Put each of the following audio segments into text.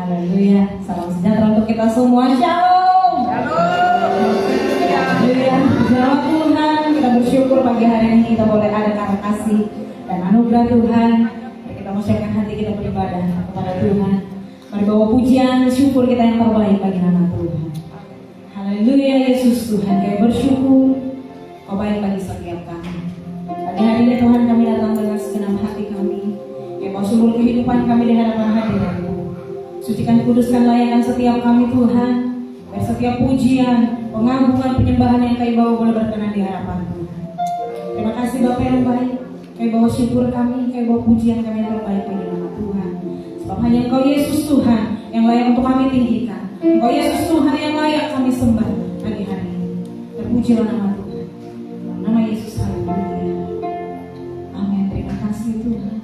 Haleluya. Salam sejahtera untuk kita semua. Shalom. Haleluya. Selamat Tuhan. Kita bersyukur pagi hari ini kita boleh ada karena kasih dan anugerah Tuhan. Mari kita mengucapkan hati kita beribadah kepada Tuhan. Mari bawa pujian syukur kita yang terbaik bagi nama Tuhan. Haleluya Yesus Tuhan. Kami bersyukur Kau baik bagi setiap kami. Pagi hari ini Tuhan kami datang dengan segenap hati kami. Kau mau seluruh kehidupan kami di hadapan hadirat-Mu. Sucikan, kuduskan, layakan setiap kami Tuhan. Biar setiap pujian, pengagungan, penyembahan yang Kau bawa boleh berkenan di hadapan Tuhan. Terima kasih Bapa yang baik. Kau bawa syukur kami, Kau bawa pujian kami yang terbaik bagi nama Tuhan. Sebab hanya Engkau Yesus Tuhan yang layak untuk kami tinggikan. Engkau Yesus Tuhan yang layak kami sembah pagi hari ini. Terpujilah nama Tuhan. Nama Yesus, haleluya. Amin. Terima kasih Tuhan.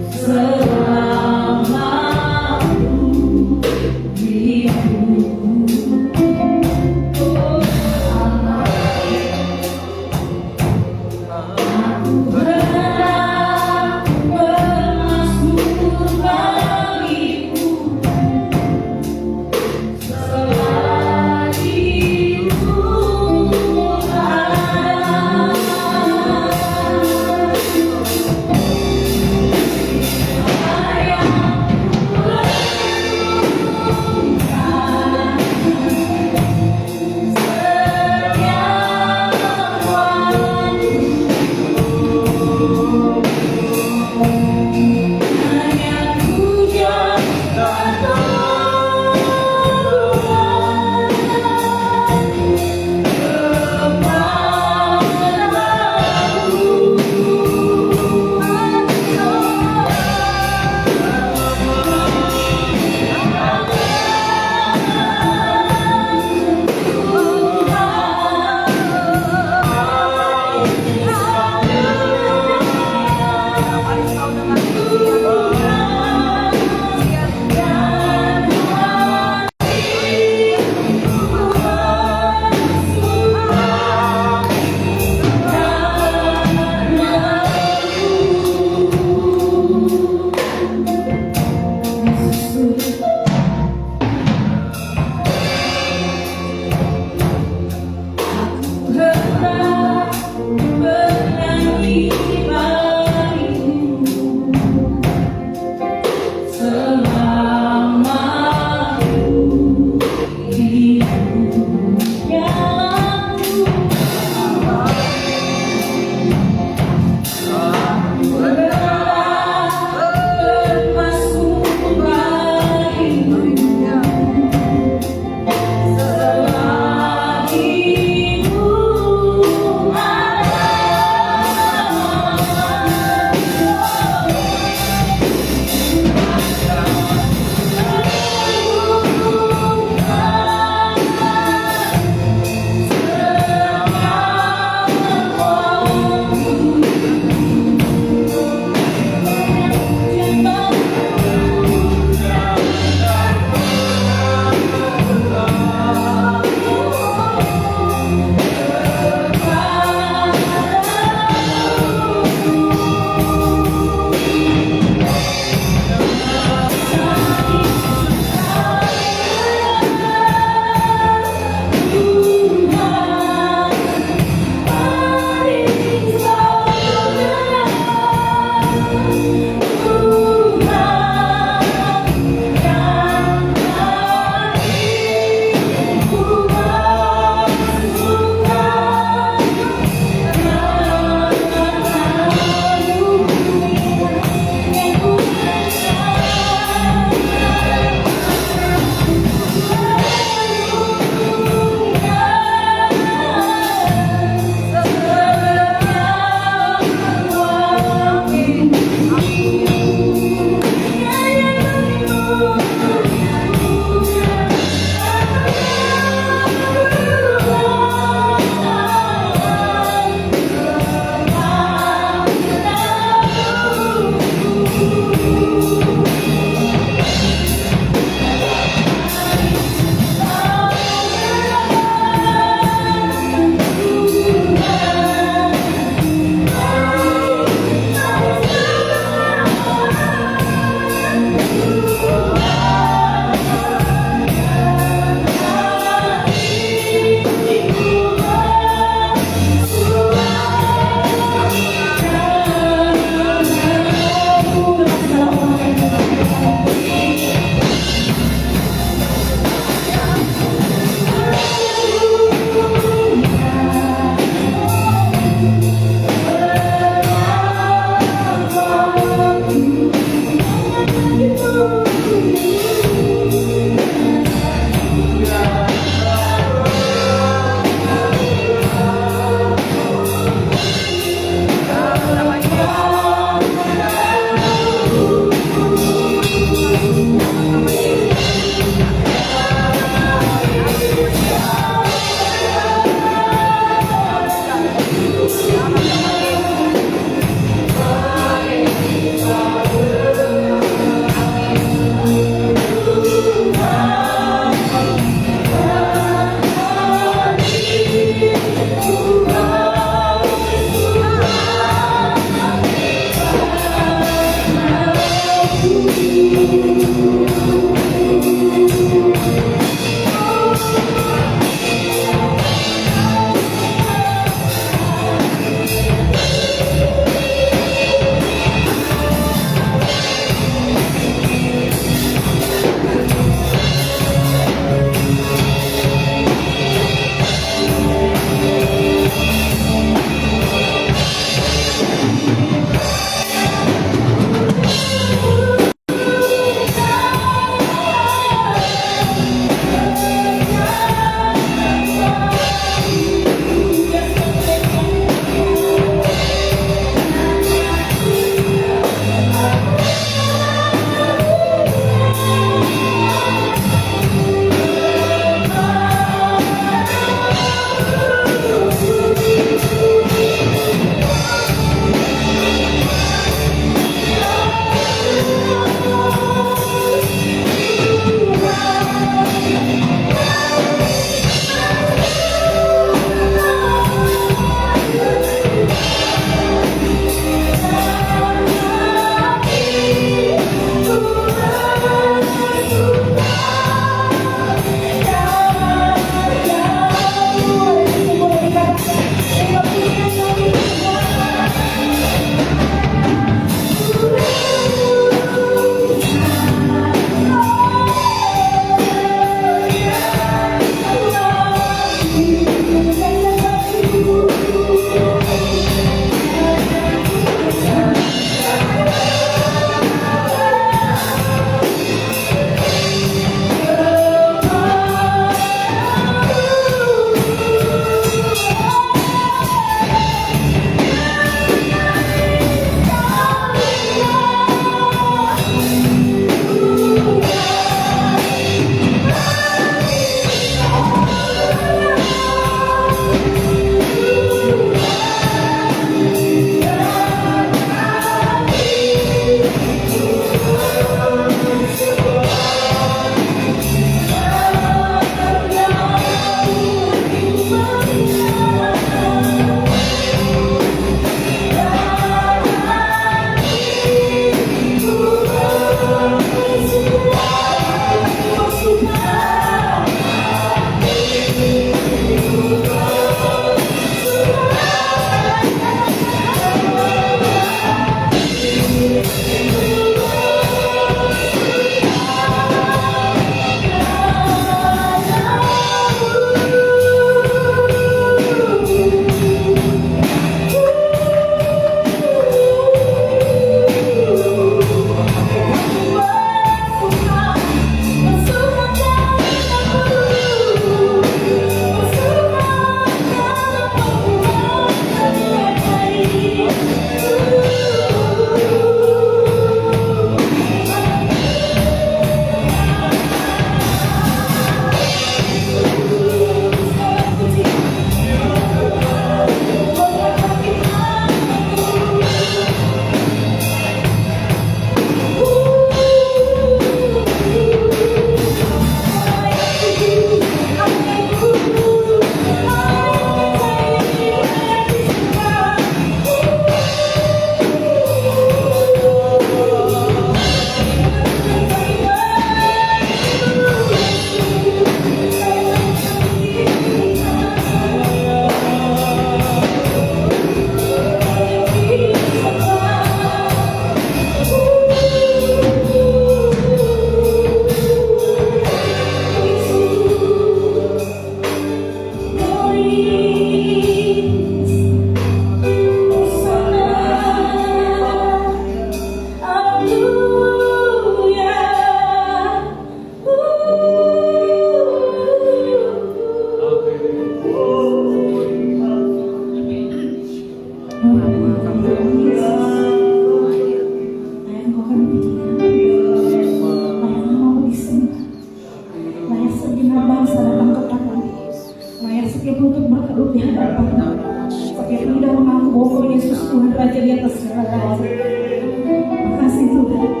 Setiap lidah mengaku bahwa Yesus Tuhan Raja di atas segala raja. Terima kasih Tuhan.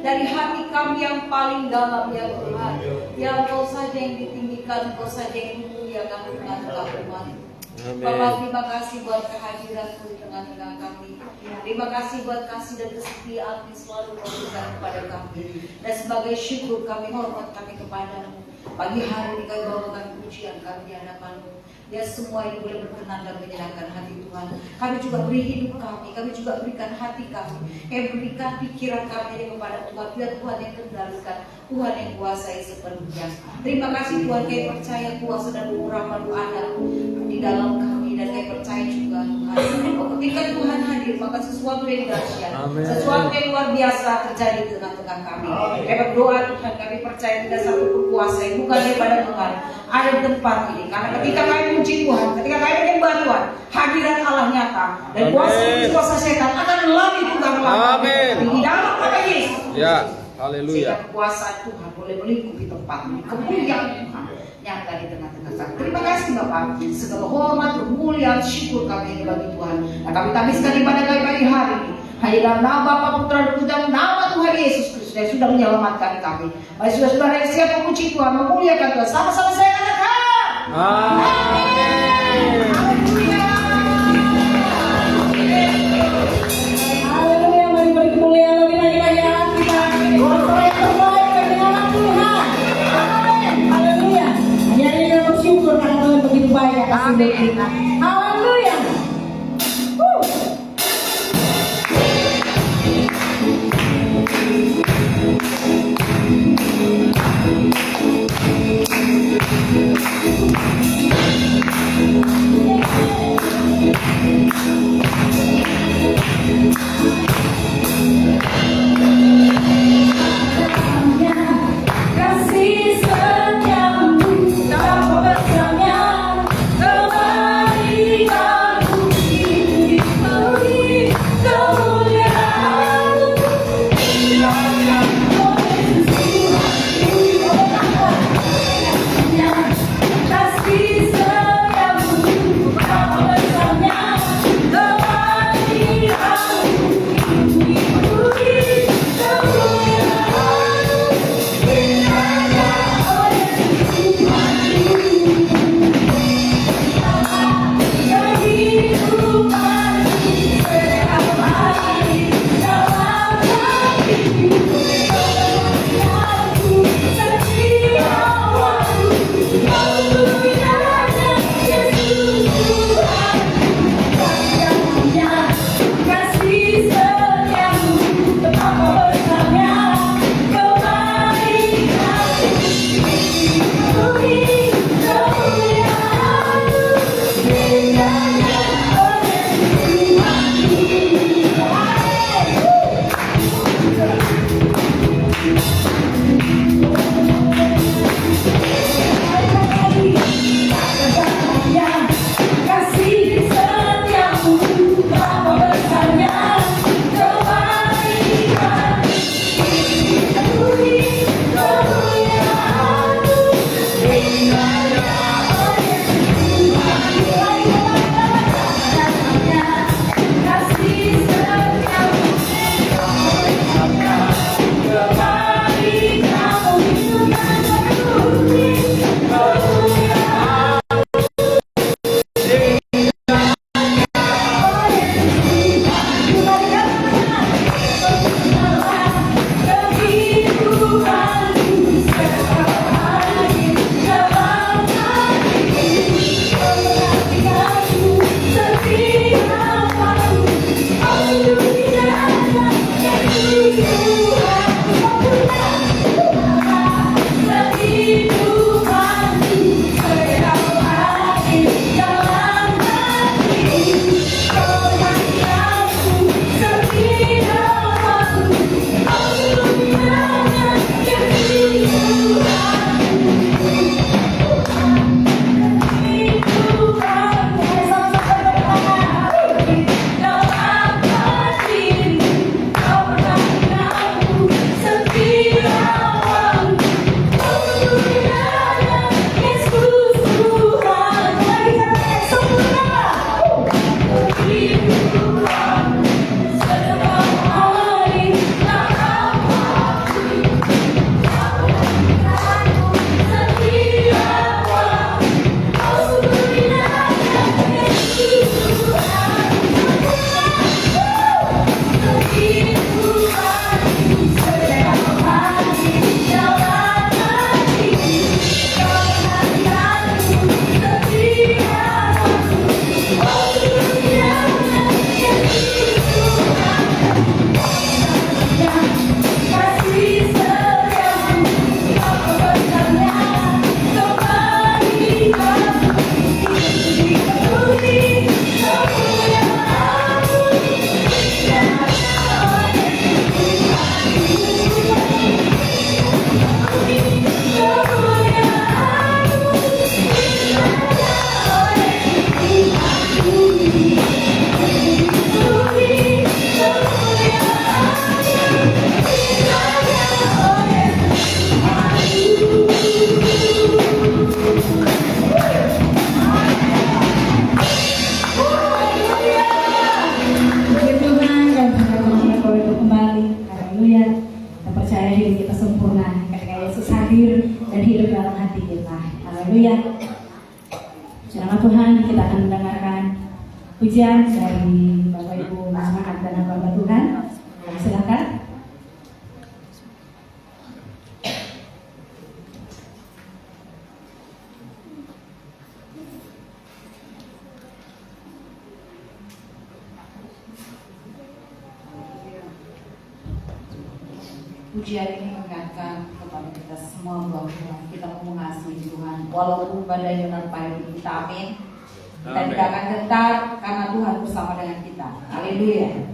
dari hati kami yang paling dalam ya Tuhan. Ya Engkau saja yang ditinggikan, Engkau saja yang dimuliakan Tuhan Tuhan. Bapak, terima kasih buat kehadiran-Mu di tengah-tengah kami. Terima kasih buat kasih dan kesetiaan yang selalu Kau berikan kepada kami. Dan sebagai syukur kami, hormat kami kepada-Mu. Pagi hari ini kami bawakan pujian kami di hadapan-Mu. Ya semua ini boleh berkenan dan menyenangkan hati Tuhan. Kami juga beri hidup kami juga berikan hati kami. Berikan pikiran kami ini kepada Tuhan. Biar Tuhan yang kendalikan, Tuhan yang kuasai sepenuhnya. Terima kasih Tuhan, kami percaya kuasa dan urapan-Mu ada di dalam kami. Dan kami percaya juga Tuhan, ketika Tuhan hadir, maka sesuatu yang dahsyat, sesuatu yang luar biasa terjadi di tengah-tengah kami. Kami berdoa Tuhan, kami percaya tidak satu kuasa yang bukan daripada Tuhan ada di tempat ini. Karena ketika kami puji Tuhan, ketika kami menyembah Tuhan, hadirat Allah nyata dan kuasa setan akan lari Tuhan di dalam nama Yesus. Ya, haleluya. Sehingga kekuasaan Tuhan boleh melingkupi tempat ini. Kemuliaan Tuhan nyata di tengah-tengah kami. Terima kasih Bapak. Segala hormat, kemuliaan, syukur kami bagi Tuhan. Nah, kami tabiskan ibadah kami pagi hari ini hanya dalam nama Bapa, Putra dan Putra, nama Tuhan Yesus Kristus yang sudah menyelamatkan kami. Mari saudara-saudara yang siap memuji Tuhan, memuliakan Tuhan, sama-sama saya katakan. Amin. Haleluya. Nama Tuhan, kita akan mendengarkan pujian dari Bapak Ibu Masyarakat dan hamba Tuhan. Silakan. Pujian ini mengingatkan kepada kita semua bahwa kita mau mengasihi Tuhan walaupun badai menerpa kita. Amin. Kita tidak akan gentar karena Tuhan bersama dengan kita. Haleluya.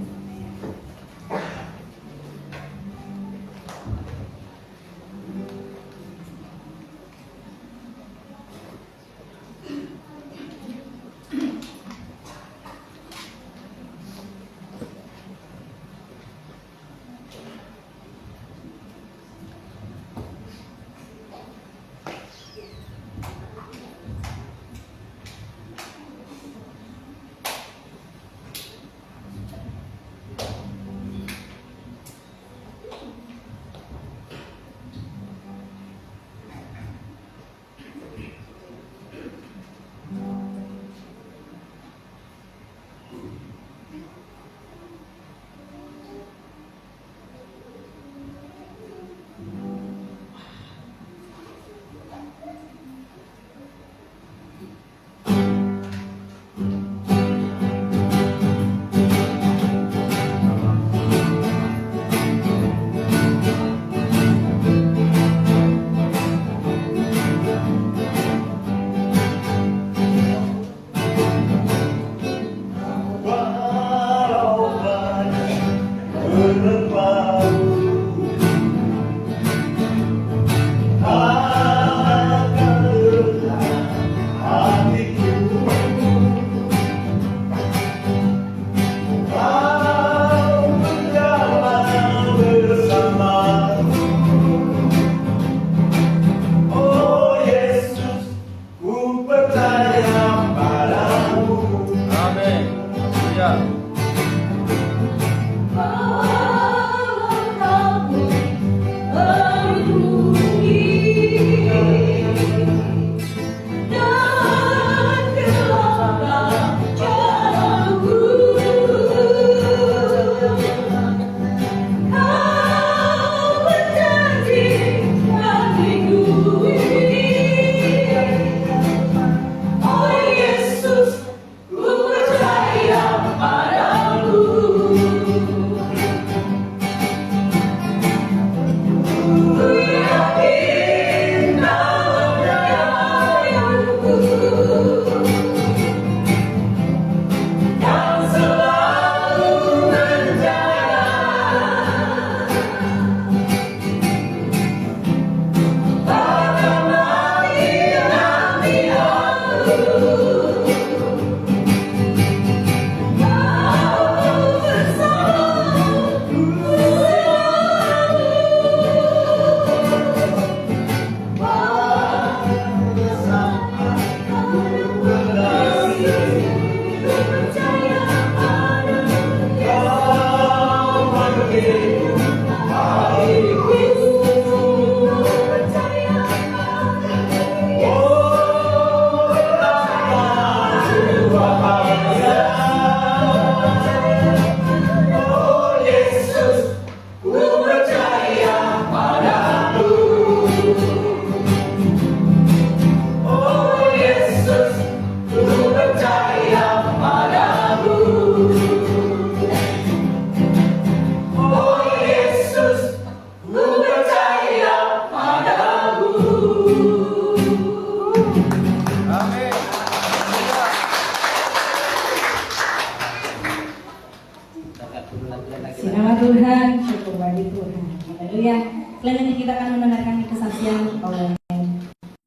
Tuhan, syukur bagi Tuhan. Haleluya. Selanjutnya kita akan mendengarkan kesaksian oleh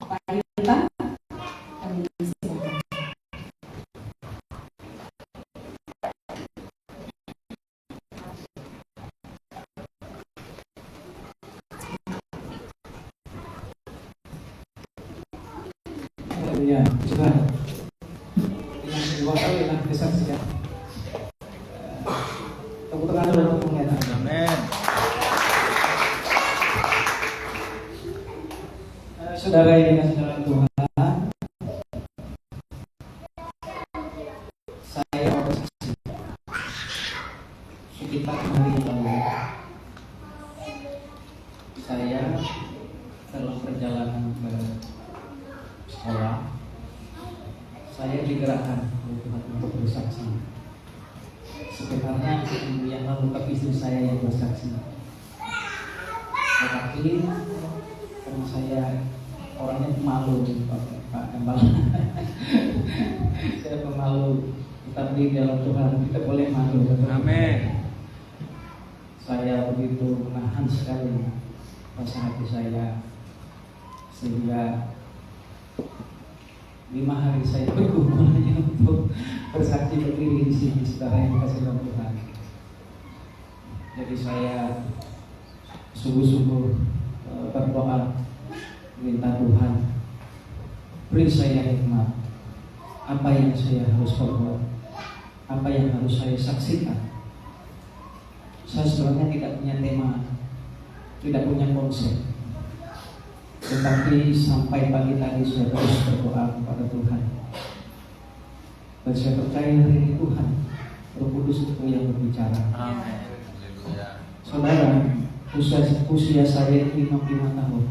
Pak Yuta. Kami silakan. Haleluya. Tuhan. Yang kedua kali yang kesaksian. Tepuk tangan dulu untuk penglihatan. Amin. Saudara yang dikasihi dalam Tuhan, Saya bersaksi sekitar hari yang lalu saya dalam perjalanan ke sekolah, saya digerakkan oleh Tuhan untuk bersaksi. Sebenarnya minggu yang lalu tapi istri saya yang bersaksi, tetapi karena saya orangnya pemalu, Pak Kembal. Saya pemalu, tapi dalam Tuhan kita boleh malu. Amin. Saya begitu menahan sekali rasa hati saya, sehingga 5 hari saya berkumpul hanya untuk bersaksi berdiri di sini, saudara yang dikasihi oleh Tuhan. Jadi saya sungguh-sungguh berdoa, minta Tuhan beri saya hikmat, apa yang saya harus perbuat, apa yang harus saya saksikan. Saya sebenarnya tidak punya tema, tidak punya konsep, tetapi sampai pagi tadi saya terus berdoa kepada Tuhan, dan saya percaya hari ini Tuhan Roh Kudus itu yang berbicara. Amin. Saudara, usia saya 55 tahun,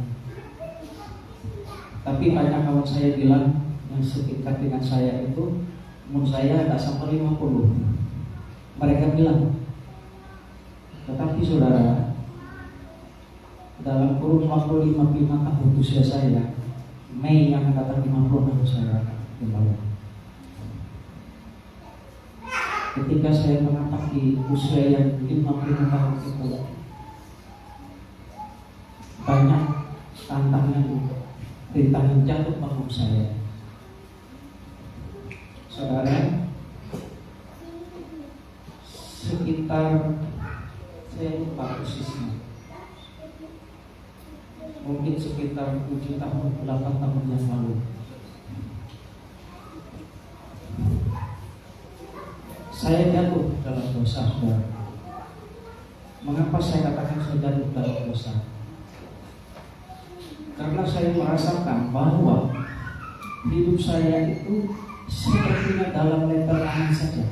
tapi banyak kawan saya bilang yang setingkat dengan saya itu umur saya tak sampai 50. Mereka bilang, tetapi saudara, dalam kurun waktu 55 tahun usia saya, Mei yang akan datang 50 tahun saya kembali. Ketika saya menapaki usia yang 55 tahun itu, banyak tantangan, rintangan jatuh bangun saya. Saudara, sekitar, saya lupa persisnya, mungkin sekitar 7 tahun, 8 tahun yang lalu, saya jatuh dalam dosa, saudara. Mengapa saya katakan saya jatuh dalam dosa? Karena saya merasakan bahwa hidup saya itu sepertinya dalam letter angin saja,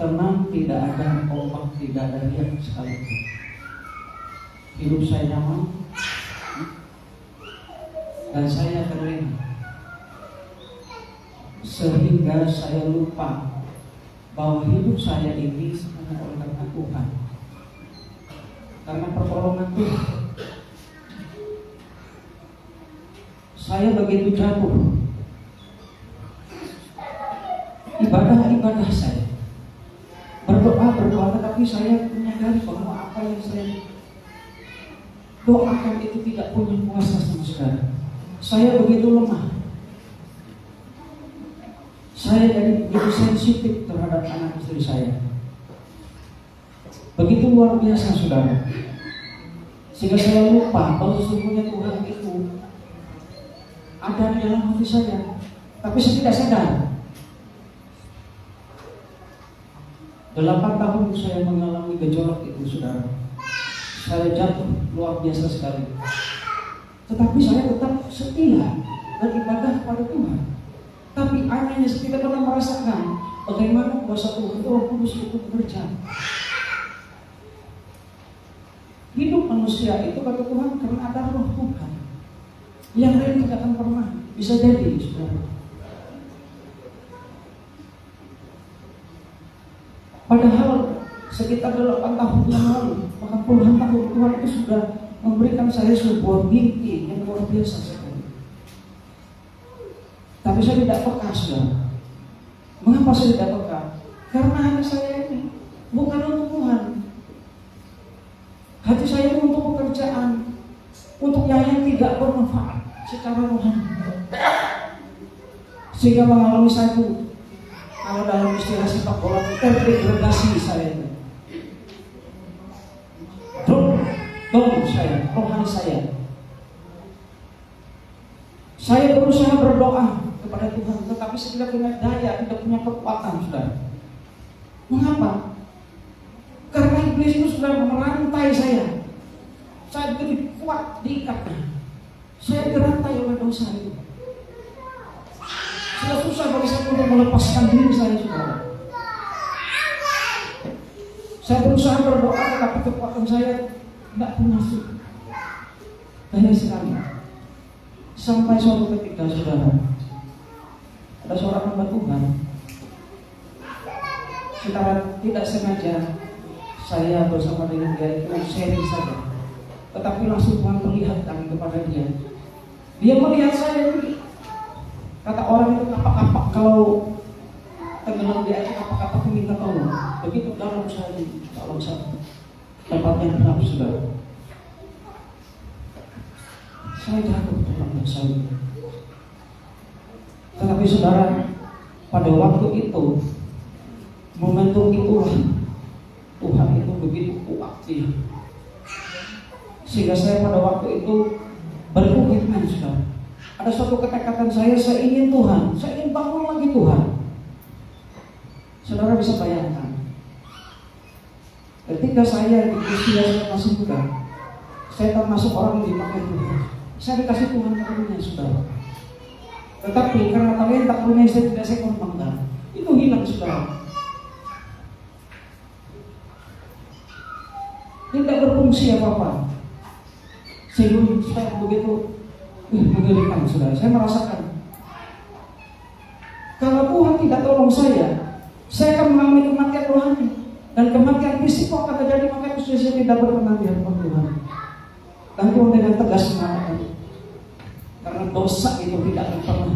tenang, tidak ada ombak, tidak ada riak sekalipun. Hidup saya nyaman dan saya terlena, sehingga saya lupa bahwa hidup saya ini hanya oleh karena Tuhan, karena pertolongan Tuhan. Saya begitu jatuh, ibadah saya, berdoa, tetapi saya menyadari bahwa apa yang saya doakan itu tidak punya kuasa sama sekali. Saya begitu lemah, saya jadi begitu sensitif terhadap anak istri saya, begitu luar biasa, saudara, sehingga saya lupa bahwa sesungguhnya Tuhan itu ada di dalam hati saya, tapi saya tidak sadar. 8 tahun saya mengalami gejolak itu, saudara. Saya jatuh luar biasa sekali, tetapi saya tetap setia dan ibadah kepada Tuhan. Tapi anehnya saya tidak pernah merasakan bagaimana kuasa Tuhan, Roh Kudus itu bekerja. Hidup manusia itu kata Tuhan karena ada Roh Tuhan. Yang lain tidak akan pernah bisa jadi, saudara. Padahal sekitar 8 tahun yang lalu, bahkan puluhan tahun, Tuhan itu sudah memberikan saya sebuah mimpi yang luar biasa sekali. Tapi saya tidak peka, saudara. Mengapa saya tidak peka? Karena hati saya ini bukan untuk Tuhan. Hati saya ini untuk pekerjaan, untuk yang tidak bermanfaat secara rohani, sehingga mengalami satu, kalau dalam istilah sepak bola, terdegradasi saya itu. Down saya, rohani saya. Saya berusaha berdoa kepada Tuhan, tetapi saya tidak punya daya, tidak punya kekuatan, saudara. Mengapa? Karena iblis itu sudah merantai saya. Saya begitu kuat diikatnya. Saya dirantai oleh dosa itu. Sudah susah bagi saya untuk melepaskan diri saya, saudara. Saya berusaha berdoa, tapi kekuatan saya tidak masuk. Banyak sekali. Sampai suatu ketika, saudara, ada seorang hamba Tuhan, secara tidak sengaja saya bersama dengan dia itu sharing saja, tetapi langsung Tuhan perlihatkan kepada dia. Dia melihat saya ini, kata orang itu kapak-kapak kalau tenggelam di air, kapak-kapak minta tolong. Begitu dalam saya, dalam saya tempatnya gelap, saudara. Saya jatuh dalam saya. Tetapi saudara, pada waktu itu, momentum itulah Tuhan itu begitu kuat dia, sehingga saya pada waktu itu berkomitmen, saudara. Ada suatu ketekatan saya ingin Tuhan, saya ingin bangun lagi Tuhan. Saudara bisa bayangkan, ketika saya di usia saya masih muda, saya termasuk orang yang dipakai Tuhan. Saya dikasih Tuhan karunia, saudara. Tetapi karena talenta karunia saya tidak saya kembangkan, itu hilang, saudara. Tidak berfungsi apa-apa. Sehingga saya begitu mengerikan, saudara. Saya merasakan kalau Tuhan tidak tolong saya akan mengalami kematian rohani, dan kematian fisik akan terjadi. Maka itu saya tidak berkenan di hadapan Tuhan. Dan Tuhan dengan tegas mengatakan, karena dosa itu tidak akan pernah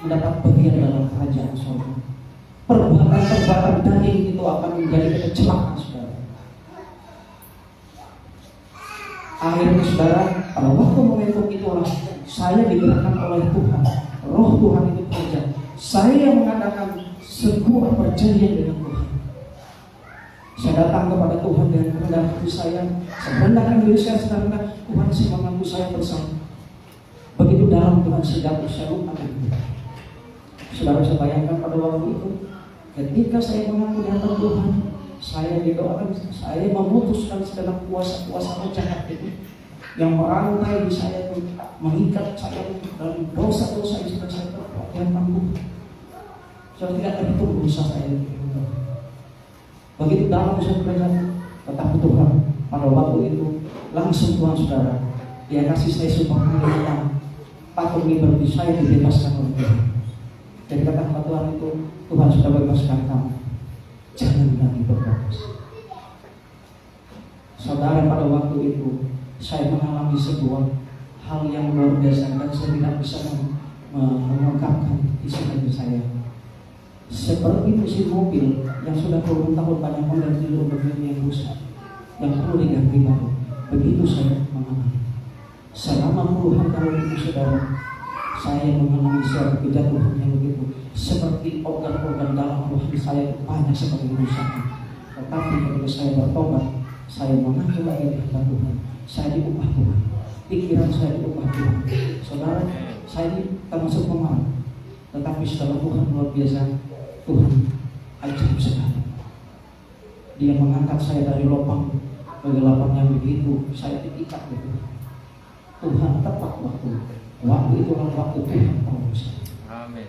mendapat bagian dalam kerajaan surga. Perbuatan-perbuatan daging itu akan menjadi kecelakaan, saudara. Akhirnya, saudara, pada waktu momentum itulah saya digerakkan oleh Tuhan. Roh Tuhan itu bekerja. Saya mengadakan sebuah perjanjian dengan Tuhan. Saya datang kepada Tuhan dengan kerendahan hati saya rendahkan diri saya, sedangkan Tuhan masih mengambil saya bersama. Begitu dalam Tuhan sedang saya lupa. Saudara bisa bayangkan pada waktu itu, ketika saya mengaku di hadapan Tuhan, saya didoakan, saya memutuskan segala kuasa-kuasa jahat itu yang merantai di saya itu, mengikat saya dalam dosa-dosa yang sudah saya perbuat yang tangguh. Saya tidak terhitung dosa saya itu. Begitu dalam saya kerajaan, tetapi Tuhan pada waktu itu langsung Tuhan, saudara, Dia kasih saya sumpah panggilan, patut berarti saya dibebaskan oleh Tuhan. Jadi kata Tuhan itu, Tuhan sudah bebaskan kamu, jangan lagi berdosa. Saudara, pada waktu itu saya mengalami sebuah hal yang luar biasa dan saya tidak bisa mengungkapkan isi hati saya. Seperti mesin mobil yang sudah puluhan tahun banyak model yang rusak, yang perlu diganti baru. Begitu saya mengalami. Selama puluhan tahun itu, saudara, saya mengalami suatu kejatuhan yang begitu, seperti organ-organ dalam rohani saya banyak seperti rusak. Tetapi ketika saya bertobat, saya mengaku lagi di hadapan Tuhan. Saya diubah Tuhan, pikiran saya diubah Tuhan. Saudara, saya ini termasuk pemarah, tetapi setelah Tuhan luar biasa, Tuhan ajaib sekali. Dia mengangkat saya dari lubang kegelapan yang begitu, saya diikat gitu. Tuhan tepat waktu itu adalah waktu Tuhan tolong saya. Amin.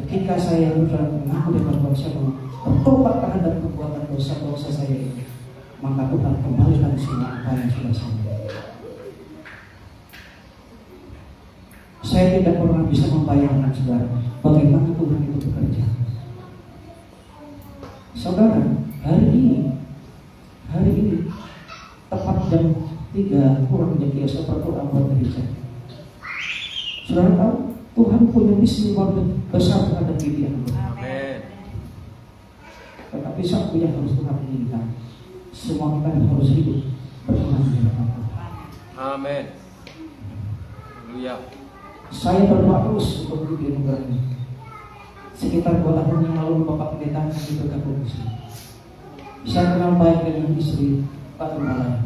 Ketika saya mengaku dengan saya bertobat terhadap perbuatan dosa-dosa saya ini, maka Tuhan kembalikan semua apa yang sudah saya. Saya tidak pernah bisa membayangkan, saudara, bagaimana Tuhan itu bekerja. Saudara, hari ini tepat jam 3 kurang jam 3 saya berdoa buat diri saya. Saudara tahu, Tuhan punya misi luar besar terhadap diri yang Amin. Tetapi satu yang harus Tuhan inginkan, semua kita harus hidup berkenan dengan Tuhan. Amin. Haleluya. Saya berdoa terus untuk hidup di negara ini. Sekitar 2 tahun yang lalu Bapak Pendeta kami bergabung di sini. Saya kenal baik dengan istri Pak Gembala.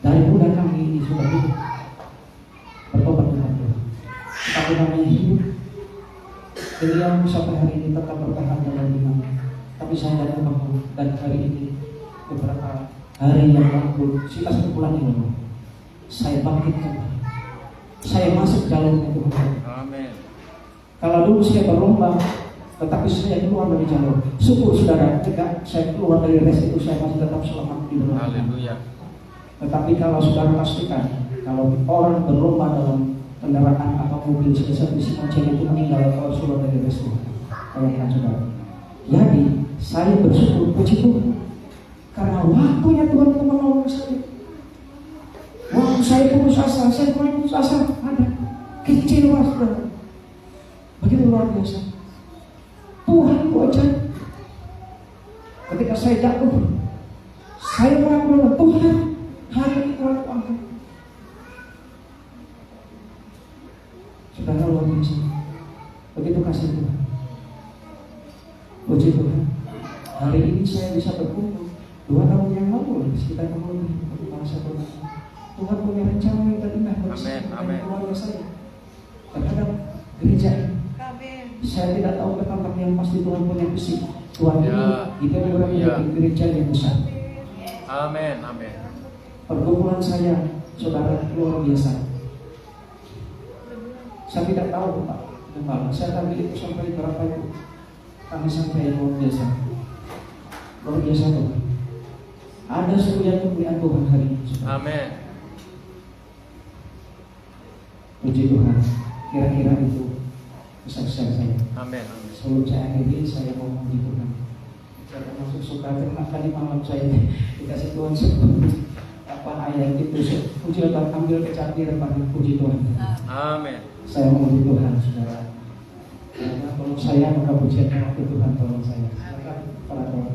Dari muda kami ini sudah hidup bertobat dengan Tuhan. Tapi namanya hidup, beliau sampai hari ini tetap bertahan dalam iman. Tapi saya datang bangun dan hari ini beberapa hari yang lalu, sekitar 1 bulan yang lalu, saya bangkit kembali. Saya masuk jalurnya Tuhan. Amin. Kalau dulu saya berlomba Tetapi saya keluar dari jalur. Syukur saudara, ketika saya keluar dari rest itu saya masih tetap selamat di dalam Tuhan. Haleluya. Tetapi kalau saudara pastikan, kalau orang berlomba dalam kendaraan atau mobil sebesar besi monceng itu meninggal kalau sudah dari rest itu, bayangkan saudara. Jadi saya bersyukur, puji Tuhan, karena waktunya Tuhan untuk menolong saya. Waktu saya putus asa, ada kecewa saudara. Begitu luar biasa. Tuhan ku ajaib. Ketika saya jatuh, saya mengaku Tuhan, hari ini Tuhan ku angkat. Saudara luar biasa. Begitu kasih Tuhan. Puji Tuhan. Hari ini saya bisa berkumpul. 2 tahun yang lalu sekitar tahun lebih masa Tuhan. Tuhan punya rencana yang terindah bagi saya dan keluarga saya terhadap gereja ini. Saya tidak tahu betapa yang pasti Tuhan punya visi. Tuhan ini kita juga menjadi gereja yang besar. Amin. Amin. Pergumulan saya, saudara, luar biasa. Saya tidak tahu Pak Gembala. Saya ambil itu sampai berapa itu. Kami sampai luar biasa. Luar biasa Tuhan. Ada sebuah kemuliaan Tuhan hari ini. Amin. Puji Tuhan. Kira-kira itu kesaksian saya. Amin. Sebelum saya akhiri, saya mau memuji Tuhan. Saya termasuk suka terima kali malam saya dikasih Tuhan seperti apa ayat itu. Puji Tuhan, ambil kecapir pada puji Tuhan. Amin. Saya memuji Tuhan, saudara. Karena tolong saya maka pujian waktu Tuhan tolong saya. Silakan para Tuhan.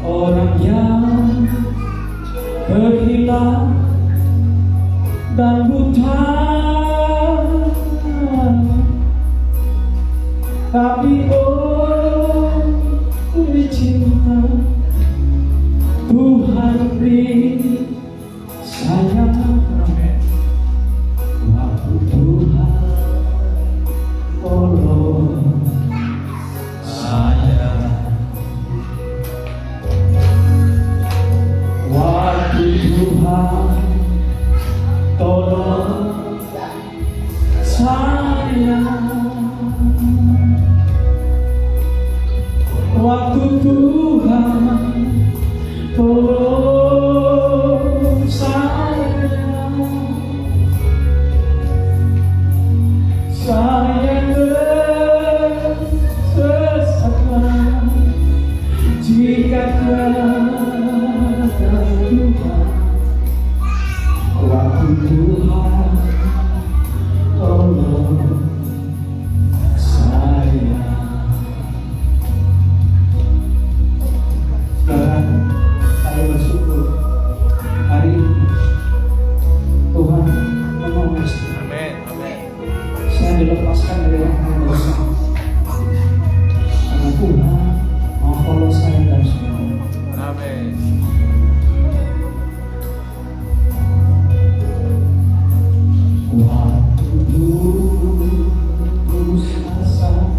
Orang yang terhilang dan buta, tapi oleh cinta Tuhan beri sayang. Waktu Tuhan tolong saya, waktu Tuhan tolong saya, waktu Tuhan tolong saya tersesatkan jika tiada Tuhan. Waktu Tuhan tolong saya. Sekarang saya bersyukur hari ini Tuhan menolong saya. Amin. Amin. Saya dilepaskan dari rantai dosa karena Tuhan mau tolong saya dan semua. Amin. Waktu putus asa,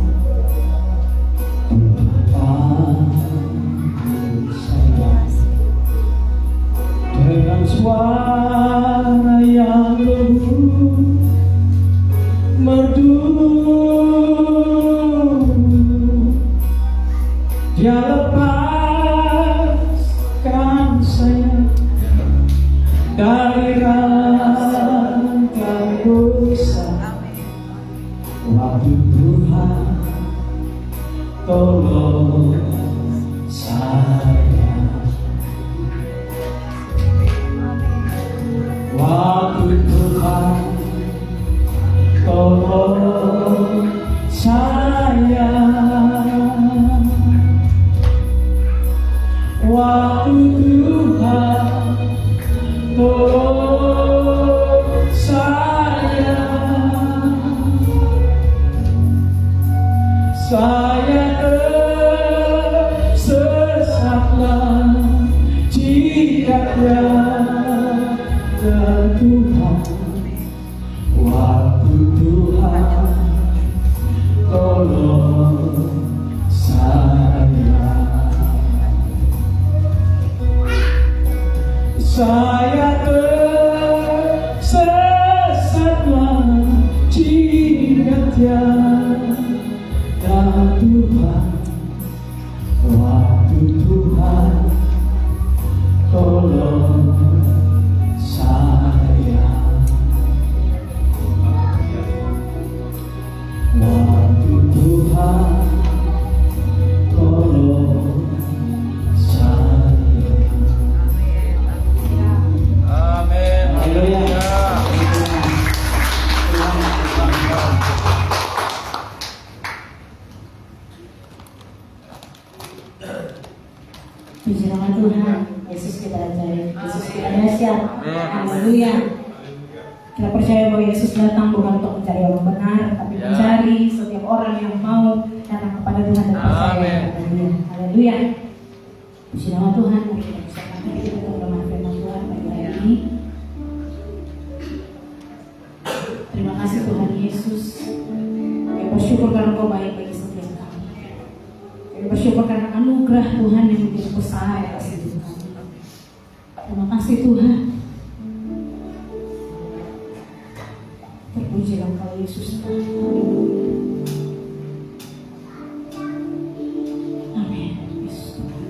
Tuhan panggil saya dengan suara yang lembut merdu. Dia lepaskan saya dari rantai dosa. Waktu Tuhan tolong saya, waktu Tuhan tolong saya, waktu Tuhan tolong saya tersesatlah jika tiada Tuhan. Waktu Tuhan tolong saya tersesatlah jika tiada Tuhan. Waktu Tuhan tolong saya. Waktu Tuhan tolong saya. Amin. Haleluya. Puji nama Tuhan, Yesus kita ajaib, Yesus kita dahsyat. Haleluya. Kita percaya bahwa Yesus datang bukan untuk mencari orang benar, tapi Ya. mencari setiap orang yang mau datang kepada Tuhan dan percaya. Amin. Haleluya. Haleluya. Puji nama Tuhan, mari kita bersama kita berdoa firman Tuhan pada hari ini. Terima kasih Tuhan Yesus. Kami bersyukur karena Kau baik bagi setiap kami. Kami bersyukur karena anugerah Tuhan yang begitu besar atas hidup kami. Terima kasih Tuhan. Terpujilah Engkau Yesus. Haleluya. Amin. Yesus Tuhan.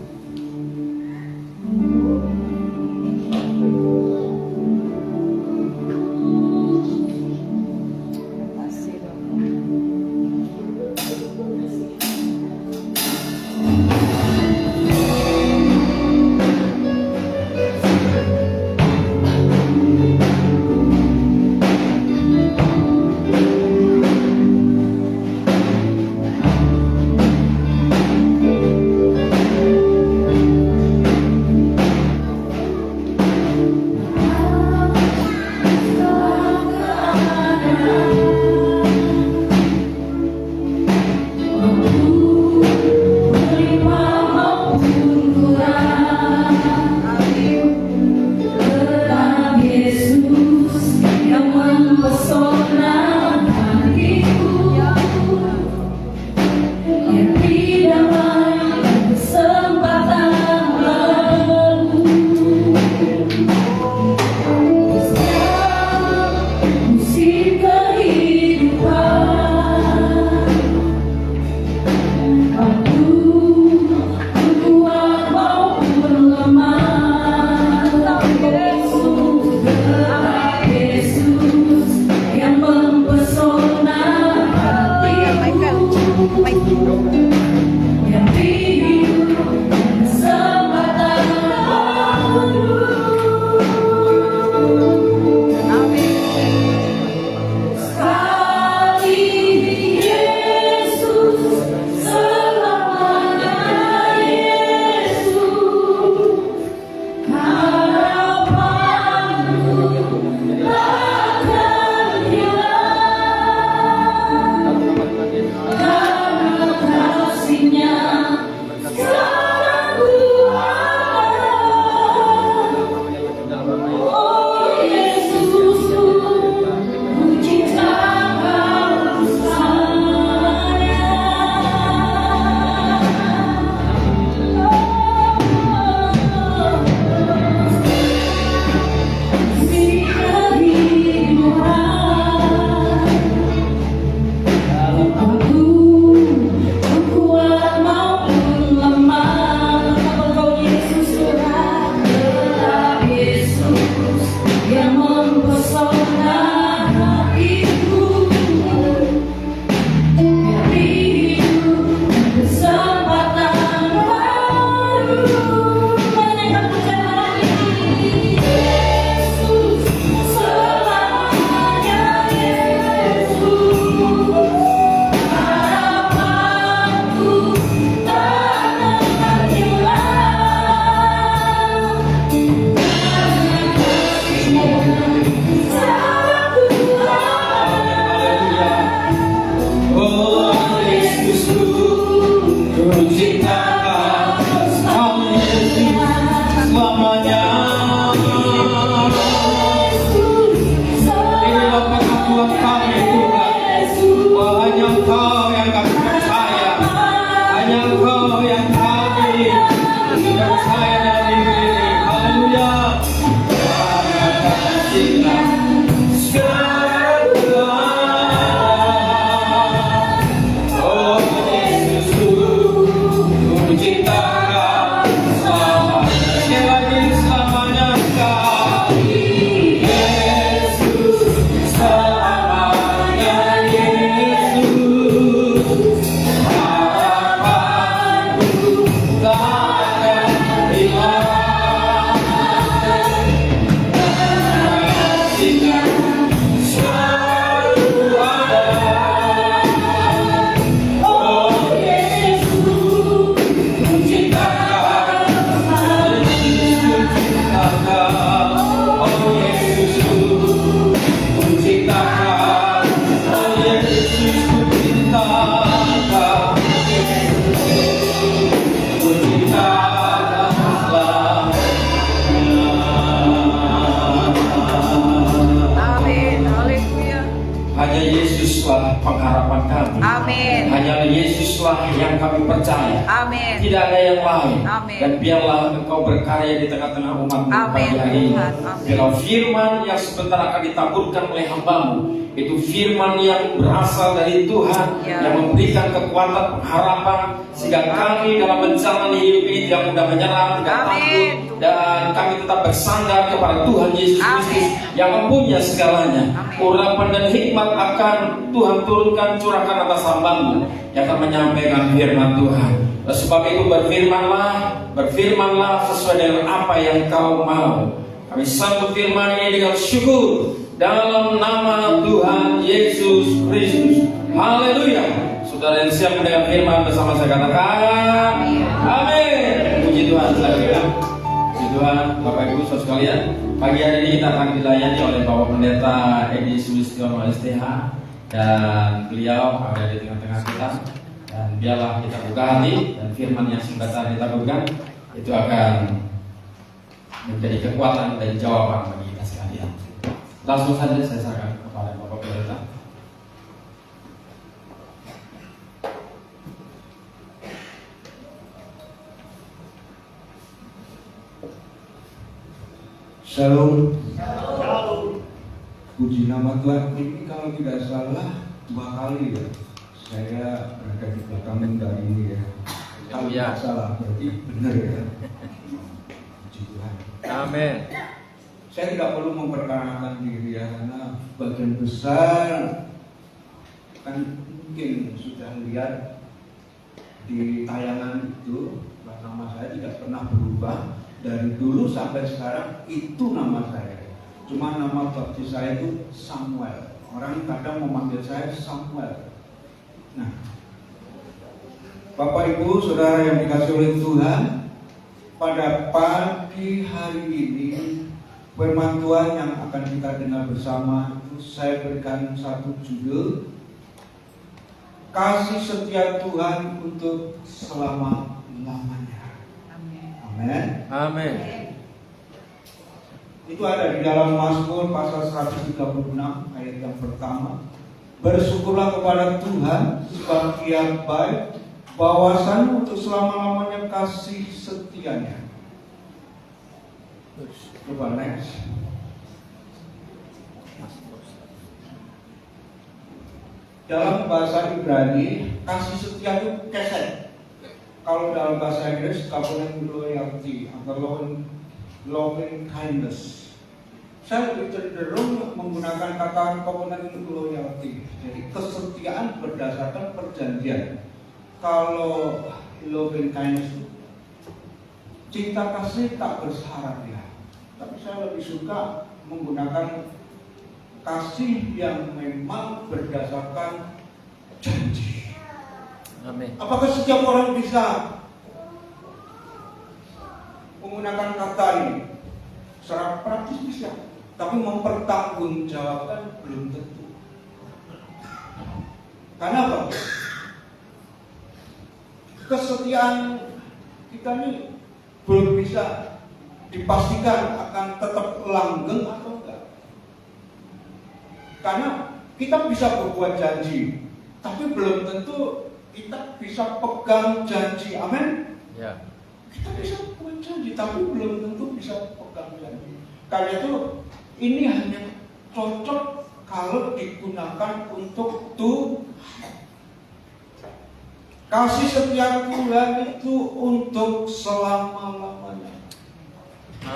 hanya Yesuslah pengharapan kami. Amin. Hanya Yesuslah yang kami percaya. Amin. Tidak ada yang lain. Amin. Dan biarlah Engkau berkarya di tengah-tengah umat-Mu Amin, pagi hari ini. Tuhan. Amin. Biarlah firman yang sebentar akan ditaburkan oleh hamba-Mu itu firman yang berasal dari Tuhan, Ya. yang memberikan kekuatan pengharapan sehingga kami dalam menjalani hidup ini tidak mudah menyerah, tidak Amin. takut, dan kami tetap bersandar kepada Tuhan Yesus Kristus yang mempunyai segalanya. Amin. Urapan dan hikmat akan Tuhan turunkan, curahkan atas hamba-Mu yang akan menyampaikan firman Tuhan. Oleh sebab itu berfirmanlah sesuai dengan apa yang Kau mau. Kami sambut firman ini dengan syukur dalam nama Tuhan Yesus Kristus. Haleluya. Saudara yang siap mendengar firman bersama saya katakan amin. Puji Tuhan. Puji Tuhan, Bapak Ibu saudara sekalian. Pagi hari ini kita akan dilayani oleh Bapak Pendeta Edi Sulistiono STH, dan beliau ada di tengah-tengah kita. Dan biarlah kita buka hati, dan firman yang sebentar ditaburkan itu akan menjadi kekuatan dan jawaban bagi kita sekalian. Langsung saja saya serahkan kepada Bapak Pendeta. Shalom. Puji nama Tuhan. Ini kalau tidak salah 2 kali ya saya berada di belakang dari ini ya. Kalau tidak salah berarti benar ya. Puji Tuhan. Amin. Saya tidak perlu memperkenalkan diri ya, karena bagian besar kan mungkin sudah lihat di tayangan itu, nama saya tidak pernah berubah dari dulu sampai sekarang, itu nama saya. Cuma nama baptis saya itu Samuel. Orang kadang memanggil saya Samuel. Nah, Bapak Ibu Saudara yang dikasih oleh Tuhan, pada pagi hari ini firman Tuhan yang akan kita dengar bersama itu saya berikan satu judul, kasih setia Tuhan untuk selama-lamanya. Amin. Amin. Itu ada di dalam Mazmur pasal 136 ayat yang pertama. Bersyukurlah kepada Tuhan sebab Ia baik, bahwasan untuk selama-lamanya kasih setianya. Coba next. Dalam bahasa Ibrani, kasih setia itu kesed. Kalau dalam bahasa Inggris, covenant loyalty atau loving kindness. Saya lebih cenderung menggunakan kata covenant loyalty. Jadi kesetiaan berdasarkan perjanjian. Kalau loving kindness itu cinta kasih tak bersyarat ya. Tapi saya lebih suka menggunakan kasih yang memang berdasarkan janji. Amin. Apakah setiap orang bisa menggunakan kata ini? Secara praktis bisa, tapi mempertanggungjawabkan belum tentu. Karena apa? Kesetiaan kita ini belum bisa dipastikan akan tetap langgeng atau enggak. Karena kita bisa berbuat janji, tapi belum tentu kita bisa pegang janji. Amin. Ya. Kita bisa buat janji, tapi belum tentu bisa pegang janji. Karena itu ini hanya cocok kalau digunakan untuk Tuhan. Kasih setia Tuhan itu untuk selama-lamanya.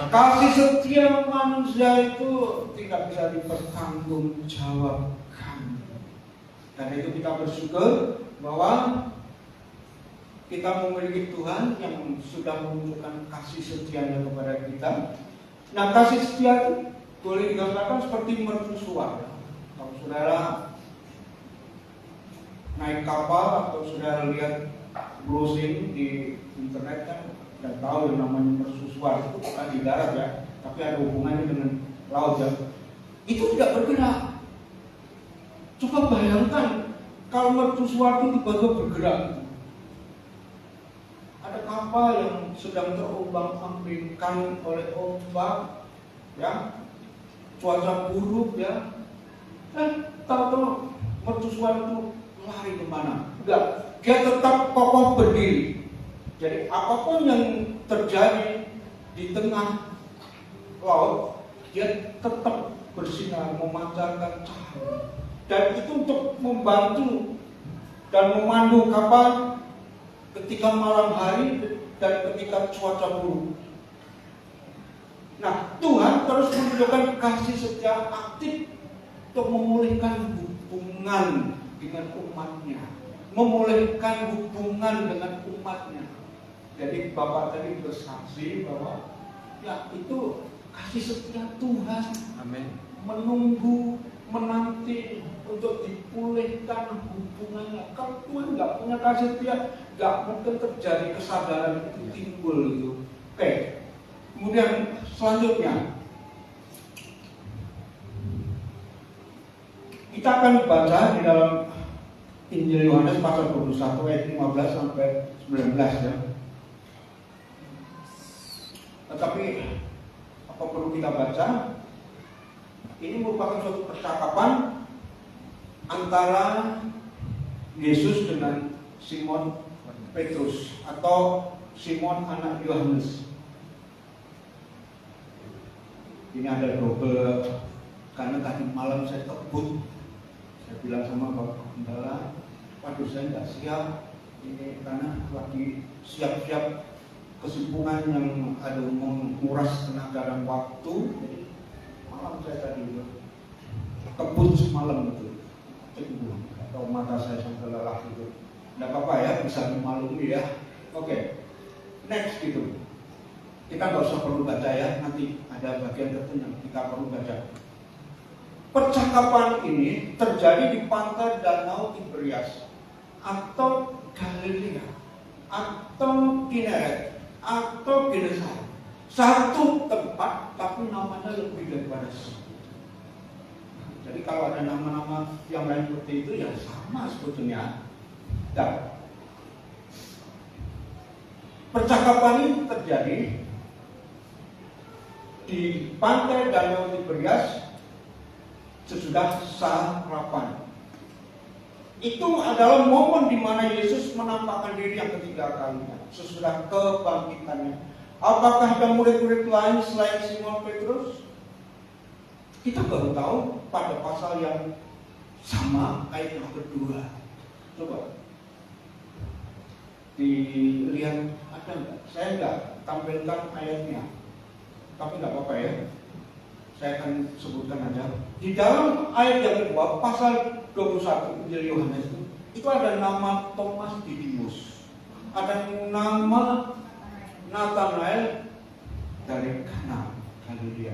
Kasih setia manusia itu tidak bisa dipertanggungjawabkan. Dan itu kita bersyukur bahwa kita memiliki Tuhan yang sudah menunjukkan kasih setianya kepada kita. Nah, kasih setia itu boleh digambarkan seperti mercusuar. Kalau saudara naik kapal atau saudara lihat browsing di internet kan dan tahu yang namanya mercusuar itu bukan di darat ya, tapi ada hubungannya dengan laut ya. Itu tidak bergerak. Coba bayangkan kalau mercusuar itu tiba-tiba bergerak. Ada kapal yang sedang terombang-ambingkan oleh ombak, ya, cuaca buruk ya. Tahu-tahu mercusuar itu lari kemana? Enggak, dia tetap kokoh berdiri. Jadi apapun yang terjadi di tengah laut, dia tetap bersinar, memancarkan cahaya. Dan itu untuk membantu dan memandu kapal ketika malam hari dan ketika cuaca buruk. Nah, Tuhan terus menunjukkan kasih setia aktif untuk memulihkan hubungan dengan umatnya, memulihkan hubungan dengan umatnya. Jadi Bapak tadi bersaksi bahwa ya itu kasih setia Tuhan. Amin. Menunggu, menanti untuk dipulihkan hubungannya. Kalau Tuhan nggak punya kasih setia, nggak mungkin terjadi kesadaran itu timbul itu. Oke. Kemudian selanjutnya kita akan baca di dalam Injil Yohanes pasal 21 ayat 15 sampai 19 ya. Tetapi apa perlu kita baca? Ini merupakan suatu percakapan antara Yesus dengan Simon Petrus atau Simon anak Yohanes. Ini ada double karena tadi malam saya kebut. Saya bilang sama Bapak Gembala, waduh saya nggak siap ini karena lagi siap-siap kesibukan yang ada menguras tenaga dan waktu. Jadi malam saya tadi kebut semalam itu, atau mata saya sampai lelah gitu. Nggak apa-apa ya, bisa dimaklumi ya. Oke, next gitu. Kita nggak usah perlu baca ya, nanti ada bagian tertentu yang kita perlu baca. Percakapan ini terjadi di pantai Danau Tiberias atau Galilea atau Kineret atau Genesaret. Satu tempat tapi namanya lebih daripada satu. Jadi kalau ada nama-nama yang lain seperti itu ya sama sebetulnya. Dan percakapan ini terjadi di pantai Danau Tiberias sesudah sarapan. Itu adalah momen di mana Yesus menampakkan diri yang ketiga kalinya sesudah kebangkitannya. Apakah ada murid-murid lain selain Simon Petrus? Kita baru tahu pada pasal yang sama ayat yang kedua. Coba dilihat ada nggak? Saya nggak tampilkan ayatnya, tapi nggak apa-apa ya. Saya akan sebutkan aja. Di dalam ayat yang kedua, pasal 21 Injil Yohanes itu ada nama Thomas Didimus, ada nama Nathanael dari Kana, Galilea.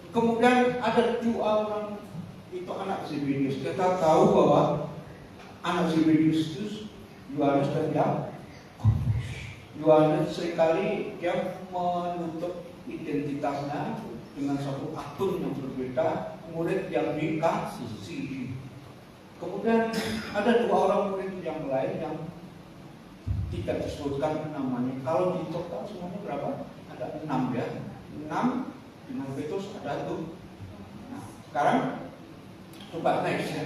Kemudian ada dua orang itu anak Zebedius. Kita tahu bahwa anak Zebedius itu Yohanes dan Yakobus. Yohanes seringkali dia menutup identitasnya dengan satu akun yang berbeda, murid yang dikasihi. Kemudian ada dua orang murid yang lain yang tidak disebutkan namanya. Kalau di total semuanya berapa? Ada 6 ya. 6 dengan Petrus ada itu. Nah, sekarang coba next ya.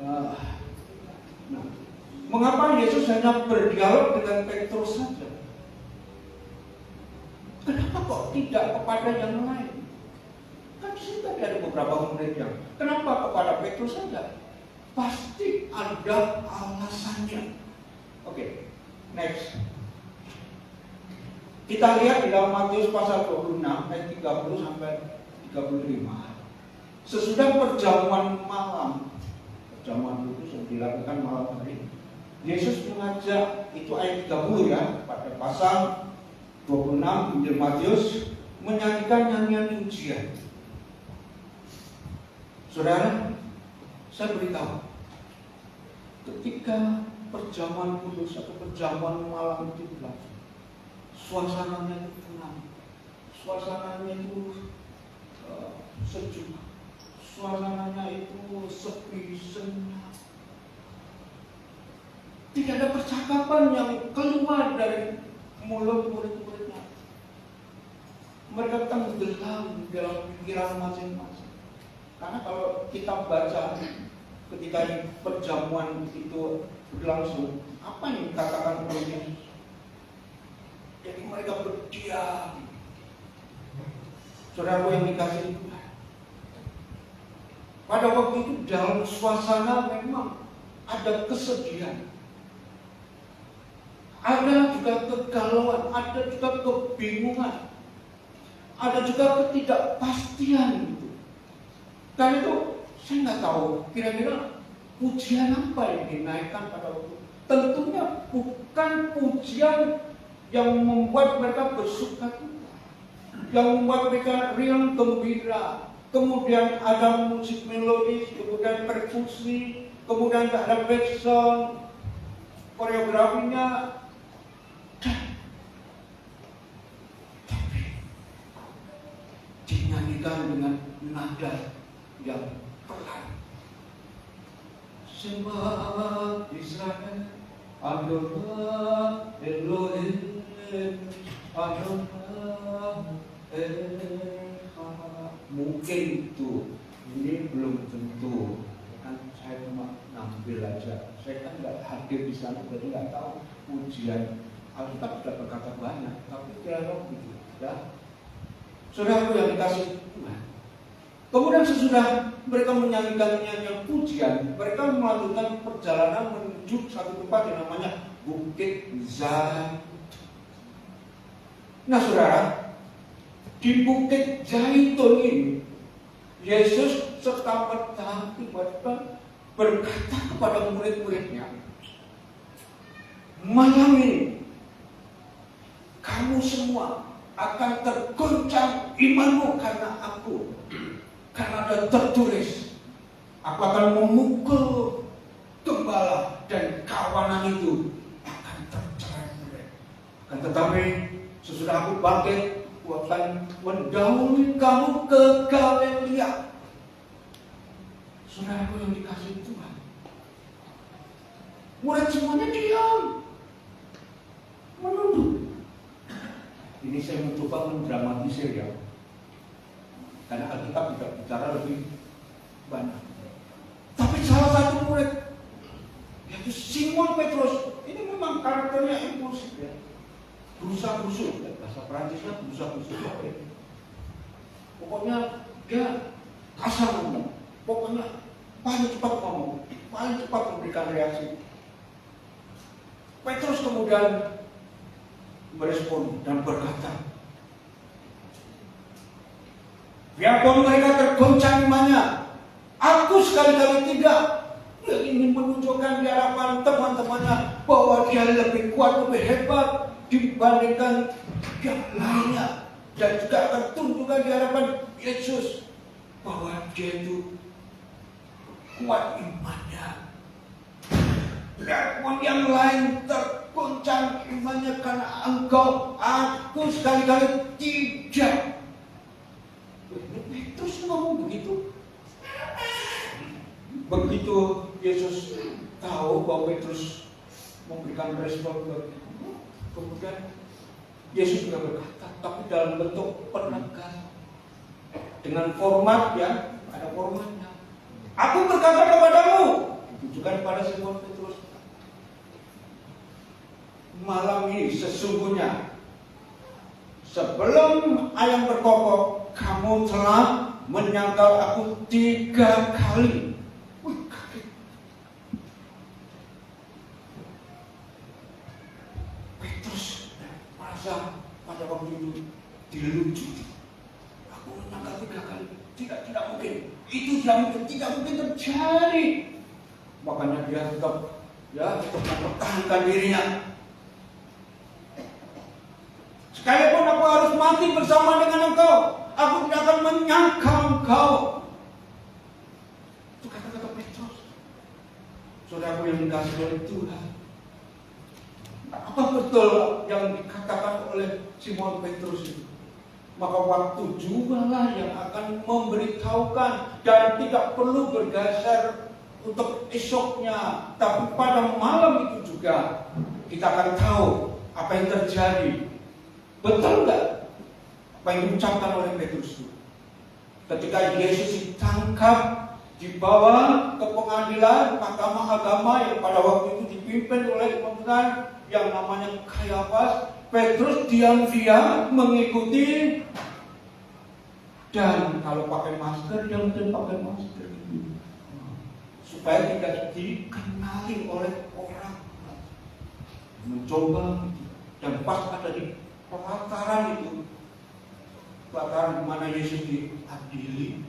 Nah, mengapa Yesus hanya berdialog dengan Petrus saja? Kenapa kok tidak kepada yang lain? Kan di sini tadi ada beberapa murid yang. Kenapa kepada Petrus saja? Pasti ada alasannya. Oke, next. Kita lihat di dalam Matius pasal 26 ayat 30 sampai 35. Sesudah perjamuan malam, perjamuan itu sudah dilakukan malam hari. Yesus mengajak, itu ayat 30 ya, pada pasal 26 Injil Matius, menyanyikan nyanyian pujian. Saudara, saya beritahu, ketika perjamuan kudus atau perjamuan malam itu berlangsung, suasananya itu tenang, suasananya itu sejuk, suasananya itu sepi, senyap. Tidak ada percakapan yang keluar dari mulut murid-muridnya. Mereka tenggelam dalam pikiran masing-masing. Karena kalau kita baca ketika perjamuan itu berlangsung, apa yang dikatakan oleh Yesus? Jadi mereka berdiam. Saudara yang dikasihi Tuhan, pada waktu itu dalam suasana memang ada kesedihan, ada juga kegalauan, ada juga kebingungan, ada juga ketidakpastian gitu. Karena itu saya nggak tahu kira-kira pujian apa yang dinaikkan pada waktu itu. Tentunya bukan pujian yang membuat mereka bersukacita, yang membuat mereka riang gembira. Kemudian ada musik melodis, kemudian perkusi, kemudian ada background, koreografinya. Tapi dinyanyikan dengan nada yang pelan. Sembah Israel, Adonai Elohim, Adonai Echad. Mungkin itu, ini belum tentu. Kan saya cuma ngambil aja. Saya kan nggak hadir di sana, jadi nggak tahu pujian. Alkitab tidak berkata banyak, tapi kira-kira begitu. Ya, saudaraku yang dikasih Tuhan. Kemudian sesudah mereka menyanyikan nyanyian pujian, mereka melanjutkan perjalanan menuju satu tempat yang namanya Bukit Zaitun. Nah saudara, di Bukit Zaitun ini, Yesus serta-merta tiba-tiba berkata kepada murid-muridnya, malam ini kamu semua akan tergoncang imanmu karena aku. Karena ada tertulis, aku akan memukul gembala dan kawanan itu akan tercerai-berai. Akan tetapi sesudah aku bangkit, aku akan mendahului kamu ke Galilea. Saudaraku yang dikasihi Tuhan, murid semuanya diam, menunduk. Ini saya mencoba mendramatisir ya, karena Alkitab tidak bicara lebih banyak. Tapi salah satu murid, yaitu Simon Petrus, ini memang karakternya impulsif ya, berusaha busuk, ya, bahasa Perancisnya berusaha busuk. Pokoknya dia kasar ngomong, pokoknya paling cepat ngomong, paling cepat memberikan reaksi. Petrus kemudian merespon dan berkata, biarpun mereka tergoncang imannya, aku sekali-kali tidak. Dia ingin menunjukkan di hadapan teman-temannya bahwa dia lebih kuat, lebih hebat dibandingkan yang lainnya. Dan juga akan tunjukkan di hadapan Yesus bahwa dia itu kuat imannya. Biarpun yang lain tergoncang imannya karena engkau, aku sekali-kali tidak. Terus ngomong begitu. Begitu Yesus tahu bahwa Petrus memberikan respon begitu, kemudian Yesus juga berkata, tapi dalam bentuk penegasan, dengan format ya, ada formatnya. Aku berkata kepadamu, ditujukan kepada Simon Petrus, malam ini sesungguhnya sebelum ayam berkokok, kamu telah menyangkal aku 3 kali. Wih, kaget. Petrus merasa pada waktu itu dilucuti. Aku menyangkal 3 kali. Tidak mungkin. Itu tidak mungkin terjadi. Makanya dia tetap mempertahankan dirinya. Sekalipun aku harus mati bersama dengan engkau, aku tidak akan menyangkal engkau. Itu kata-kata Petrus. Saudaraku yang dikasihi oleh Tuhan, apa betul yang dikatakan oleh Simon Petrus itu? Maka waktu jumalah yang akan memberitahukan, dan tidak perlu bergeser untuk esoknya, tapi pada malam itu juga kita akan tahu apa yang terjadi. Betul nggak apa yang diucapkan oleh Petrus itu? Ketika Yesus ditangkap, dibawa ke pengadilan mahkamah agama yang pada waktu itu dipimpin oleh pimpinan yang namanya Kayafas, Petrus diam-diam mengikuti. Dan kalau pakai masker, dia mungkin pakai masker gitu, supaya tidak dikenali oleh orang. Mencoba, dan pas ada di pelataran itu, pelataran di mana Yesus diadili,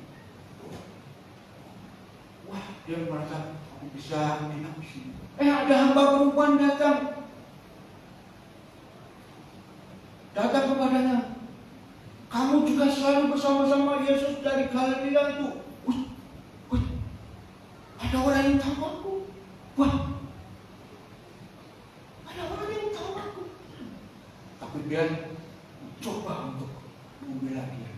wah, dia merasa aku bisa enak di sini. Ada hamba perempuan datang kepadanya. Kamu juga selalu bersama-sama Yesus dari Galilea itu. Ada orang yang tahu aku. Wah, ada orang yang tahu aku. Tapi dia coba untuk membela dia.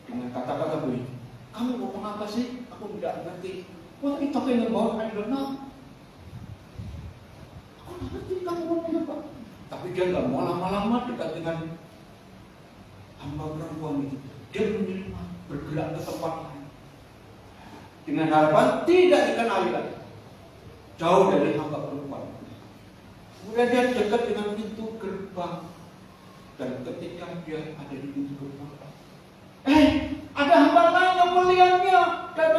Dengan kata-kata begini, kamu ngomong apa sih? Aku tidak ngerti. What are you talking about? I don't know. Aku tidak ngerti kamu ngomong apa. Tapi dia nggak mau lama-lama dekat dengan hamba perempuan itu. Dia menerima, bergerak ke tempat lain dengan harapan tidak dikenali lagi, jauh dari hamba perempuan. Kemudian dia dekat dengan pintu gerbang, dan ketika dia ada di pintu gerbang, ada hamba lain yang melihatnya, dan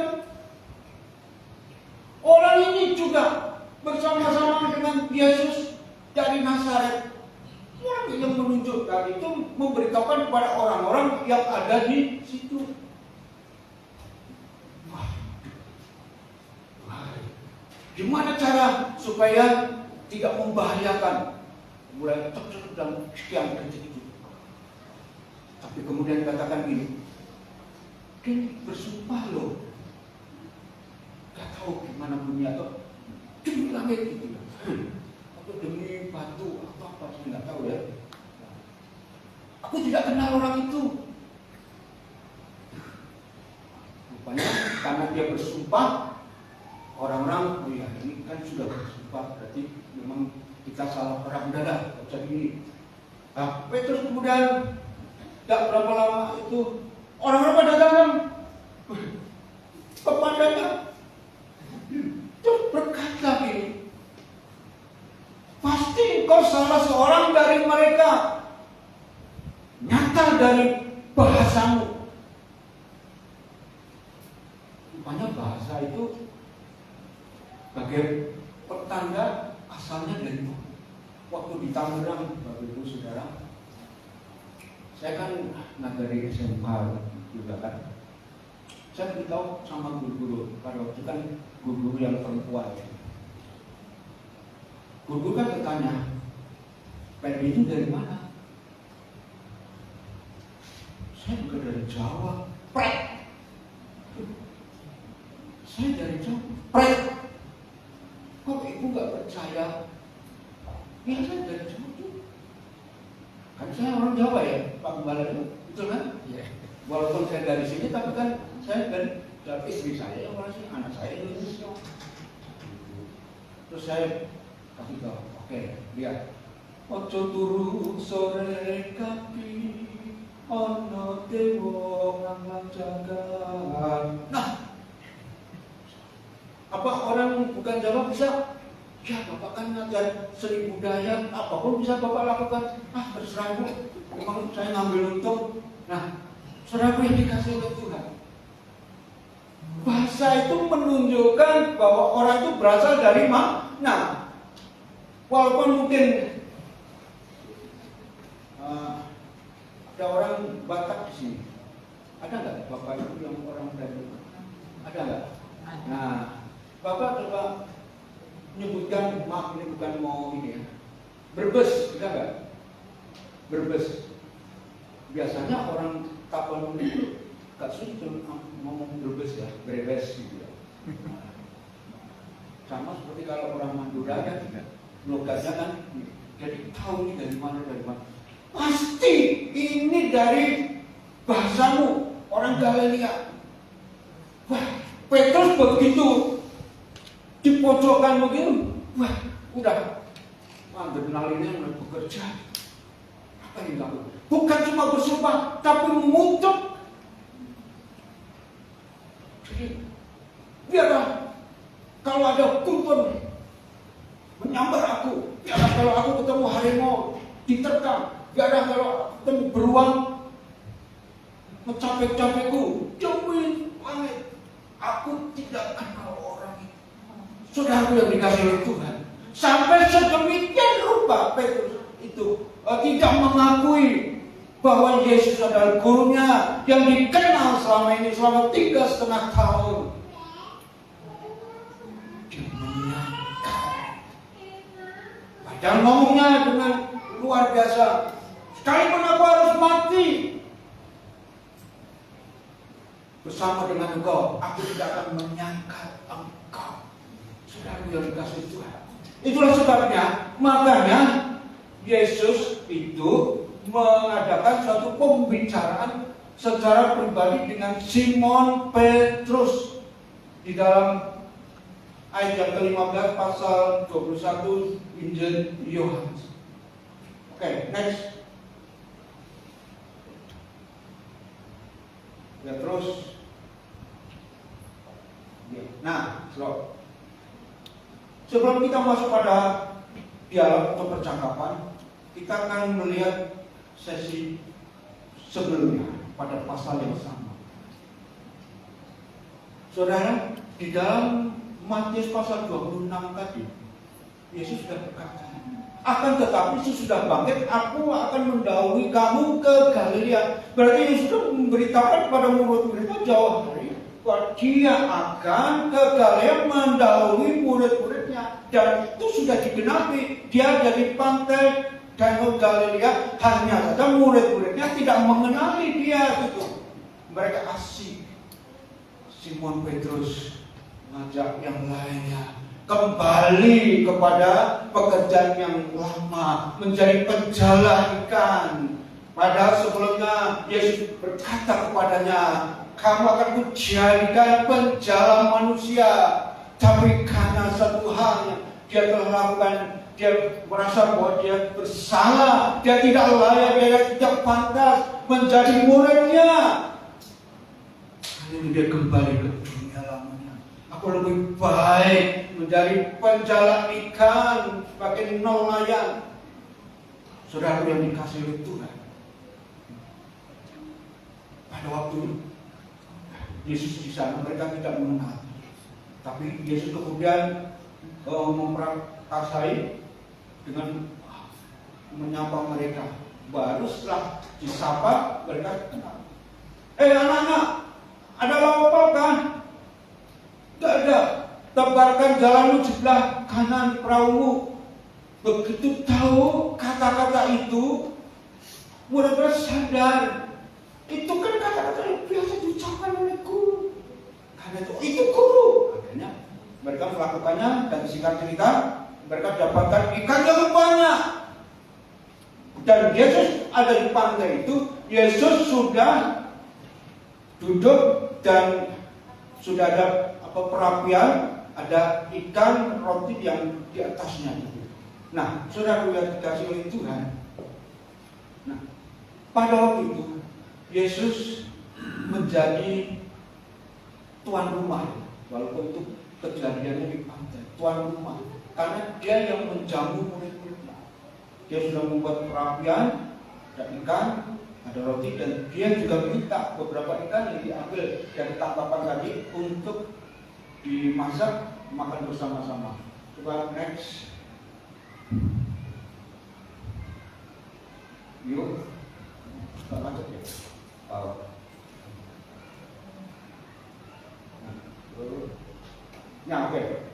orang ini juga bersama-sama dengan Yesus dari Nazaret. Orang yang menunjukkan itu memberitahukan kepada orang-orang yang ada di situ. Gimana cara supaya tidak membahayakan? Mulai dan sekian detik itu. Tapi kemudian katakan gini, kan bersumpah loh. Gak tahu gimana bunyi atau demi langit gitu ya. Atau demi batu atau apa, saya nggak tahu ya. Aku tidak kenal orang itu. Rupanya karena dia bersumpah, orang-orang, oh ya ini kan sudah bersumpah, berarti memang kita salah perang dada. Jadi nah, Petrus kemudian tidak berapa lama itu orang-orang pada datang kepadanya, terus berkata gini, pasti engkau salah seorang dari mereka, nyata dari bahasamu. Rupanya bahasa itu sebagai pertanda asalnya dari mana? Waktu di Tangerang, Bapak Ibu Saudara, saya kan dari SMK juga kan. Saya beritahu sama guru-guru, pada waktu kan guru-guru yang perempuan. Guru kan bertanya, Pedi itu dari mana? Saya bukan dari Jawa. Prek. Saya dari Jawa. Prek. Kok ibu gak percaya? Ya saya dari Jawa juga. Kan saya orang Jawa ya, Pak Gembala itu, betul kan? Iya. Walaupun saya dari sini, tapi kan saya dari istri saya yang orang sini, anak saya Indonesia. Terus saya kasih tahu, oke, lihat. Ojo turu sore kapi, ono dewo ngamlang jagat. Nah, apa orang bukan Jawa bisa? Ya, Bapak kan ngajar seni budaya, apapun bisa Bapak lakukan. Terserah Bu, memang saya ngambil untung. Nah, saudara yang dikasih oleh Tuhan. Bahasa itu menunjukkan bahwa orang itu berasal dari mana. Walaupun mungkin ada orang Batak di sini. Ada nggak Bapak Ibu yang orang dari? Ada nggak? Nah, Bapak coba menyebutkan, maaf ini bukan mau ini ya, Brebes, bisa nggak? Brebes. Biasanya orang Tapanuli itu gak sulit ngomong Brebes ya, Brebes gitu ya. Sama seperti kalau orang Madura kan, logatnya kan, jadi tahu ini dari mana. Pasti ini dari bahasamu, orang Galilea. Wah, Petrus begitu dipojokkan begitu, wah, udah adrenalinnya mulai bekerja. apa yang dilakukan? Bukan cuma bersumpah, tapi mengutuk. Jadi, biarlah kalau ada kultur menyambar aku, biarlah kalau aku ketemu harimau diterkam, biarlah kalau aku ketemu beruang mencapek-capekku, jauhin langit. Aku tidak kenal orang itu. Saudaraku yang dikasihi oleh Tuhan, sampai sedemikian rupa Petrus itu tidak mengakui bahwa Yesus adalah gurunya yang dikenal selama ini selama 3,5 tahun. Dia menyangkal. Padahal ngomongnya dengan luar biasa. Sekalipun aku harus mati bersama dengan engkau, aku tidak akan menyangkal engkau. Saudara yang dikasihi Tuhan. Itulah sebabnya, makanya Yesus itu mengadakan suatu pembicaraan secara pribadi dengan Simon Petrus di dalam ayat yang ke-15 pasal 21 Injil Yohanes. Oke, next. Ya terus. Nah, sebelum kita masuk pada dialog atau percakapan, kita akan melihat sesi sebelumnya pada pasal yang sama. Saudara, di dalam Matius pasal 26 tadi, Yesus sudah berkata, akan tetapi sesudah bangkit, aku akan mendahului kamu ke Galilea. Berarti Yesus sudah memberitakan kepada murid-muridnya jauh hari bahwa dia akan ke Galilea mendahului murid-muridnya. Dan itu sudah digenapi. Dia jadi pantai Danau Galilea, hanya saja murid-muridnya tidak mengenali dia gitu. Mereka asik. Simon Petrus mengajak yang lainnya kembali kepada pekerjaan yang lama, menjadi penjala ikan. Padahal sebelumnya Yesus berkata kepadanya, kamu akan kujadikan penjala manusia. Tapi karena satu hal yang dia telah lakukan, dia merasa bahwa dia bersalah, dia tidak layak, dia tidak pantas menjadi muridnya. Akhirnya dia kembali ke dunia lamanya. Aku lebih baik menjadi penjala ikan sebagai nelayan. Saudara yang dikasihi oleh Tuhan, pada waktu Yesus di sana mereka tidak mengenal, tapi Yesus kemudian memperakasai dengan menyapa mereka. Baru setelah disapa mereka kenal. Anak-anak, ada lauk kan? Tidak ada. Tebarkan jalanmu di sebelah kanan perahumu. Begitu tahu kata-kata itu, murid-murid sadar. Itu kan kata-kata yang biasa diucapkan oleh guru. Karena itu guru. Akhirnya mereka melakukannya dan singkat cerita mereka dapatkan ikan yang banyak. Dan Yesus ada di pantai itu. Yesus sudah duduk dan sudah ada perapian, ada ikan roti yang di atasnya. Nah, saudara yang dikasihi oleh Tuhan. Nah, pada waktu itu Yesus menjadi tuan rumah, walaupun itu kejadiannya di pantai, tuan rumah, karena dia yang menjamu murid-muridnya. Dia sudah membuat perapian, ada ikan, ada roti, dan dia juga minta beberapa ikan yang diambil dari tangkapan tadi untuk dimasak makan bersama-sama. Coba next. Yuk, kita lanjut ya. Nah, oke.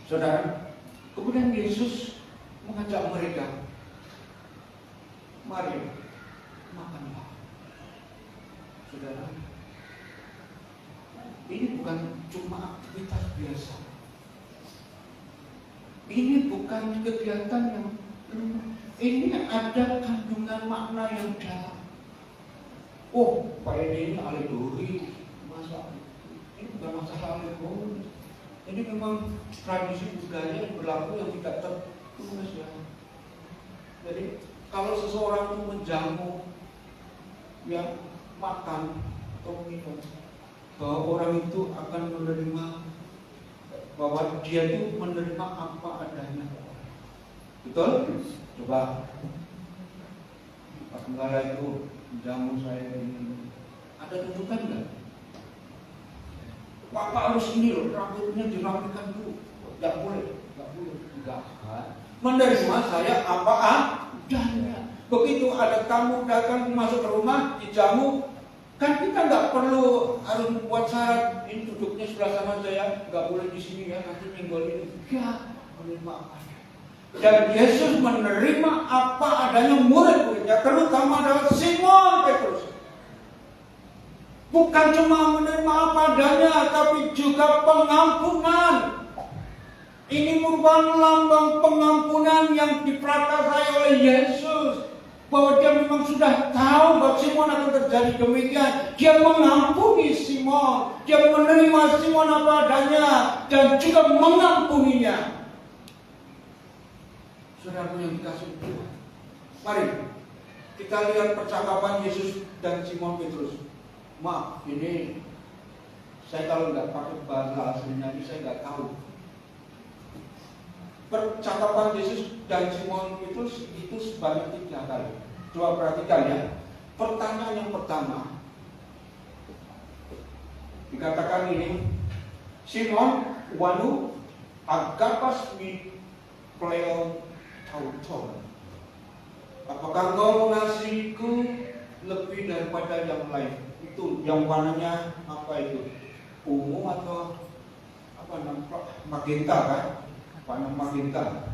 Saudara, kemudian Yesus mengajak mereka, mari makanlah. Saudara, ini bukan cuma aktivitas biasa. Ini bukan kegiatan yang ini ada kandungan makna yang dalam. Oh, Pak Edi ini alegori, masa ini bukan masalah alegori. Ini memang tradisi budaya yang berlaku yang tidak tertulis ya. Jadi Kalau seseorang itu menjamu, yang makan atau minum, bahwa orang itu akan menerima, bahwa dia itu menerima apa adanya. Betul? Coba Pak Gembala itu menjamu saya ini, ada tuntutan nggak? Bapak harus ini loh, rambutnya dirapikan dulu. Nggak boleh, enggak kan? Menerima saya apa adanya. Begitu ada tamu datang masuk ke rumah, dijamu, kan kita nggak perlu harus membuat syarat, ini duduknya sebelah sama saya, nggak boleh di sini ya, nanti nyenggol ini. Ya, menerima apa adanya. Dan Yesus menerima apa adanya murid-muridnya, terutama adalah Simon Petrus. Bukan cuma menerima apa adanya, tapi juga pengampunan. Ini merupakan lambang pengampunan yang diprakarsai oleh Yesus. Bahwa dia memang sudah tahu bahwa Simon akan terjadi demikian. Dia mengampuni Simon. Dia menerima Simon apa adanya. Dan juga mengampuninya. Saudara yang dikasih Tuhan. Mari kita lihat percakapan Yesus dan Simon Petrus. Maaf, ini saya kalau nggak pakai bahasa aslinya ini saya nggak tahu. Percakapan Yesus dan Simon Petrus itu sebanyak 3 kali. Coba perhatikan ya. Pertanyaan yang pertama dikatakan ini, Simon, wanu agapas mi pleo tauton. Apakah kau mengasihiku lebih daripada yang lain? Itu yang warnanya apa itu? Ungu atau apa namanya? Magenta kan? Warna magenta.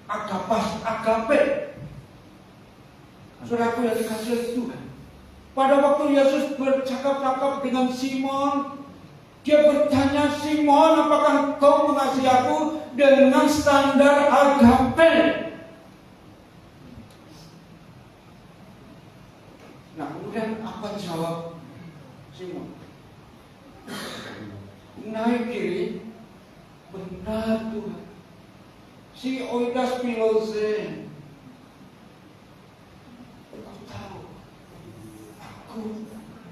Agapas, agape. Saudaraku yang dikasih Tuhan. Pada waktu Yesus bercakap-cakap dengan Simon, dia bertanya, Simon, apakah kau mengasihi aku dengan standar agape? Nah, kemudian apa jawab Simon? Naik kiri, benar Tuhan. Si oidas pilose. Kau tahu, aku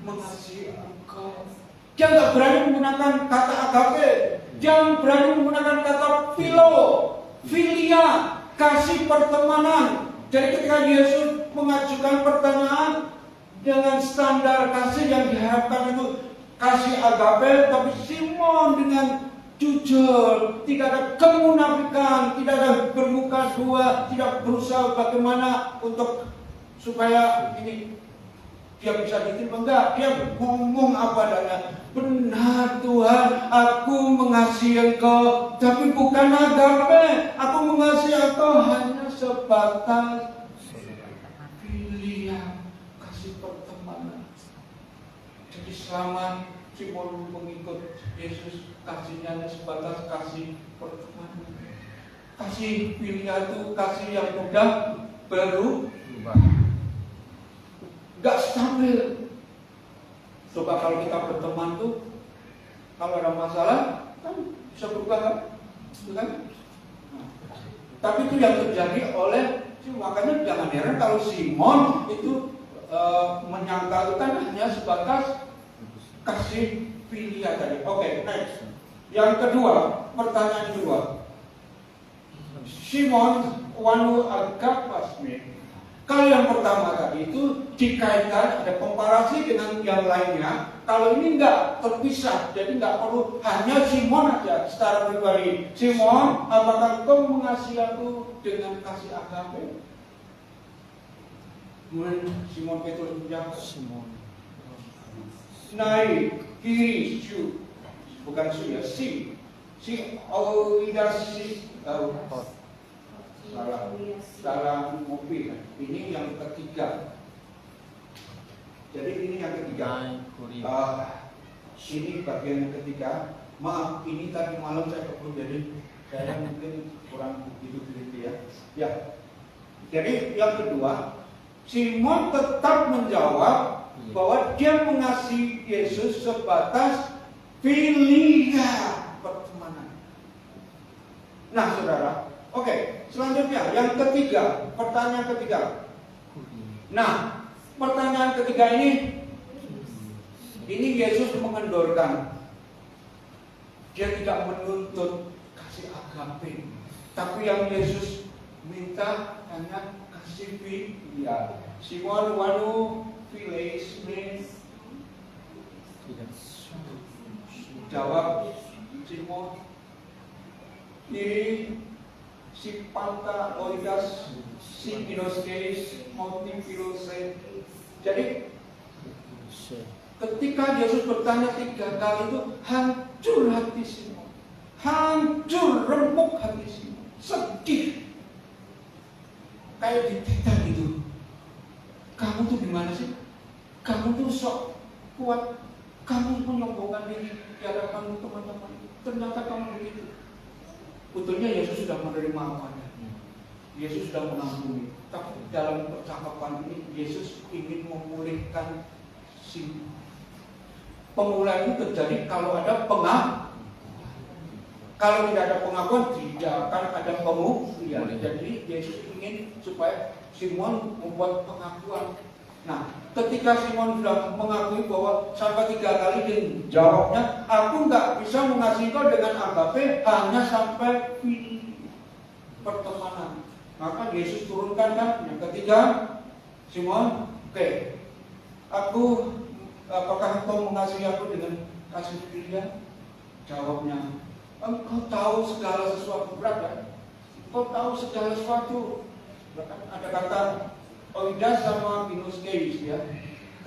mengasihi engkau. Dia nggak berani menggunakan kata agape. Dia berani menggunakan kata filia, kasih pertemanan. Jadi ketika Yesus mengajukan pertanyaan dengan standar kasih yang diharapkan itu kasih agape, tapi Simon dengan jujur, tidak ada kemunafikan, tidak ada bermuka dua, tidak berusaha bagaimana untuk supaya ini dia bisa diterima. Enggak, dia ngomong apa adanya. Benar Tuhan, aku mengasihi engkau, tapi bukan agape. Aku mengasihi engkau hanya sebatas pilihan, kasih pertemanan. Jadi selama Simon mengikut Yesus, kasihnya hanya sebatas kasih pertemanan. Kasih pilihan itu kasih yang mudah berubah, gak stabil. Coba kalau kita berteman tuh, kalau ada masalah kan bisa berubah kan? Nah, tapi itu yang terjadi oleh makanya jangan heran kalau Simon itu menyangka itu kan hanya sebatas kasih pilihan tadi. Oke, next. Yang kedua, pertanyaan kedua. Simon wanu agapasme. Kalau yang pertama tadi itu dikaitkan, ada komparasi dengan yang lainnya. Kalau ini enggak terpisah, jadi enggak perlu hanya Simon aja secara pribadi. Simon, apakah kau mengasihi aku dengan kasih agape? Kemudian Simon Petrus menjawab, Simon, naik kiri su, bukan su ya, si oidasi salah mobil. Ini yang ketiga. Jadi ini yang ketiga. Ini bagian yang ketiga. Maaf, ini tadi malam saya keburu, jadi saya mungkin kurang begitu ya. Ya. Jadi yang kedua, Simon tetap menjawab bahwa dia mengasihi Yesus sebatas pilihan pertemanan. Nah, saudara, Oke, selanjutnya yang ketiga, pertanyaan ketiga. Nah, pertanyaan ketiga ini Yesus mengendorkan. Dia tidak menuntut kasih agape, tapi yang Yesus minta hanya kasih filia. Simon wanu files means jawab Simon diri si panta oidas si pinoskeis moti filose. Jadi ketika Yesus bertanya 3 kali itu hancur hati Simon, hancur remuk hati Simon, sedih kayak ditekan gitu. Kamu tuh gimana sih? Kamu tuh sok kuat, kamu menyombongkan diri di hadapan teman-teman. Ternyata kamu begitu. Betulnya Yesus sudah menerima apa-apa. Yesus sudah mengampuni. Tapi dalam percakapan ini Yesus ingin memulihkan si pemulihan itu terjadi kalau ada pengakuan. Kalau tidak ada pengakuan tidak akan ada pemulihan. Jadi Yesus ingin supaya Simon membuat pengakuan. Nah, ketika Simon sudah mengakui bahwa sampai 3 kali dia jawabnya, aku nggak bisa mengasihi kau dengan agape hanya sampai pertemanan. Maka Yesus turunkan kan yang ketiga, Simon, oke, apakah kau mengasihi aku dengan kasih filia? Jawabnya, engkau tahu segala sesuatu. Berat kan? Engkau tahu segala sesuatu. Ada kata oidas sama pinoskeis ya,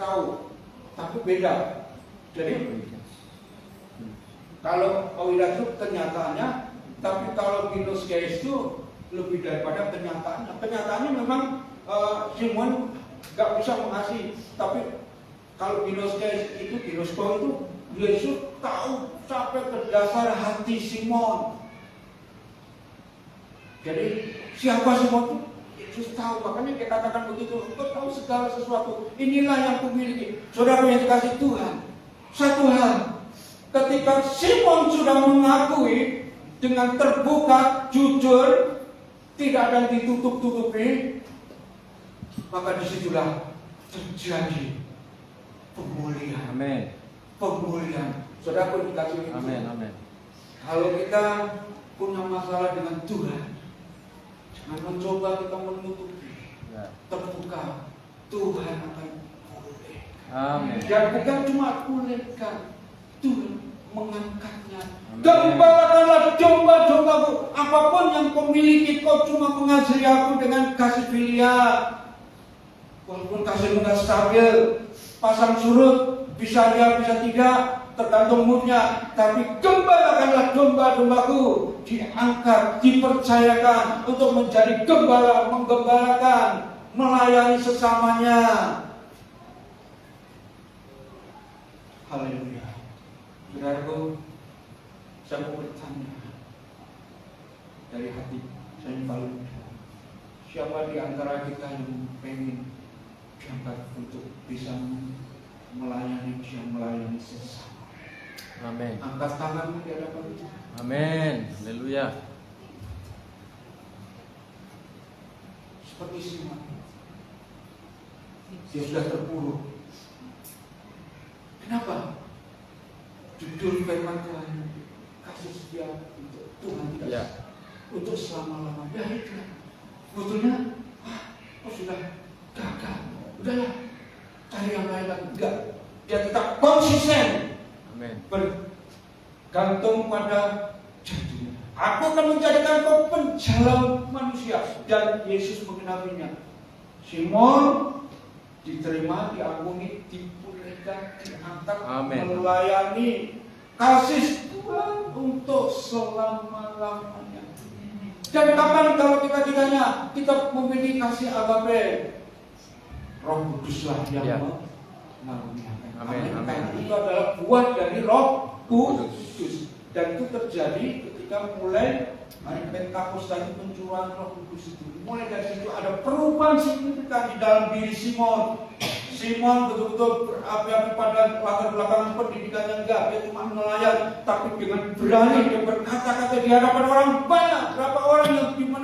tahu, tapi beda. Jadi kalau oidas itu kenyataannya, tapi kalau pinoskeis itu lebih daripada kenyataannya. Kenyataannya memang Simon gak bisa mengasihi, tapi kalau pinoskeis itu, pinosko itu Yesus tahu sampai ke dasar hati Simon. Jadi siapa Simon itu? Yesus tahu, makanya dia katakan begitu. Engkau tahu segala sesuatu. Inilah yang kumiliki. Saudara yang dikasih Tuhan, satu hal, ketika Simon sudah mengakui dengan terbuka, jujur, tidak ada yang ditutup-tutupi, maka disitulah terjadi pemulihan. Amin. Pemulihan. Saudara yang dikasih Tuhan. Amin. Amin. Kalau kita punya masalah dengan Tuhan, jangan mencoba kita menutupi, terbuka. Tuhan akan pulih. Amin. Dan bukan cuma pulihkan, Tuhan mengangkatnya. Gembalakanlah domba-dombaku. Apapun yang kau miliki, kau cuma mengasihi aku dengan kasih filia. Walaupun kasih nggak stabil, pasang surut, bisa ya, bisa tidak, tergantung moodnya. Tapi gembalakanlah domba-dombaku. Diangkat, dipercayakan untuk menjadi gembala, menggembalakan, melayani sesamanya. Haleluya. Saudaraku, saya mau bertanya dari hati saya yang paling muda, siapa di antara kita yang pengen diangkat untuk bisa melayani dia, melayani sesama? Amin. Angkat tanganmu di hadapan Tuhan. Amin. Haleluya. Seperti Simon, dia sudah terpuruk. Kenapa? Judul firman Tuhan, kasih setia untuk Tuhan tidak Ya. untuk selama-lamanya. Ya itu, betulnya, sudah gagal, udahlah, cari yang lain lagi. Enggak, dia tetap konsisten. Amin. Bergantung pada janjinya. Aku akan menjadikan kau penjalan manusia. Dan Yesus mengenapinya. Simon diterima, diampuni, dipulihkan, diangkat, Amin. melayani kasih Tuhan untuk selama-lamanya. Dan kapan kalau kita ditanya, kita memiliki kasih agape, Roh Kuduslah yang Ya. mengaruniakan. Amin. Karena itu adalah buah dari Roh Kudus. Dan itu terjadi ketika mulai hari Pentakosta tadi, pencurahan Roh Kudus itu. Mulai dari situ ada perubahan signifikan di dalam diri Simon. Simon betul-betul berapi-api pada latar belakang pendidikannya enggak, dia cuma nelayan, tapi dengan berani dia berkata-kata di hadapan orang banyak. Berapa orang yang dimana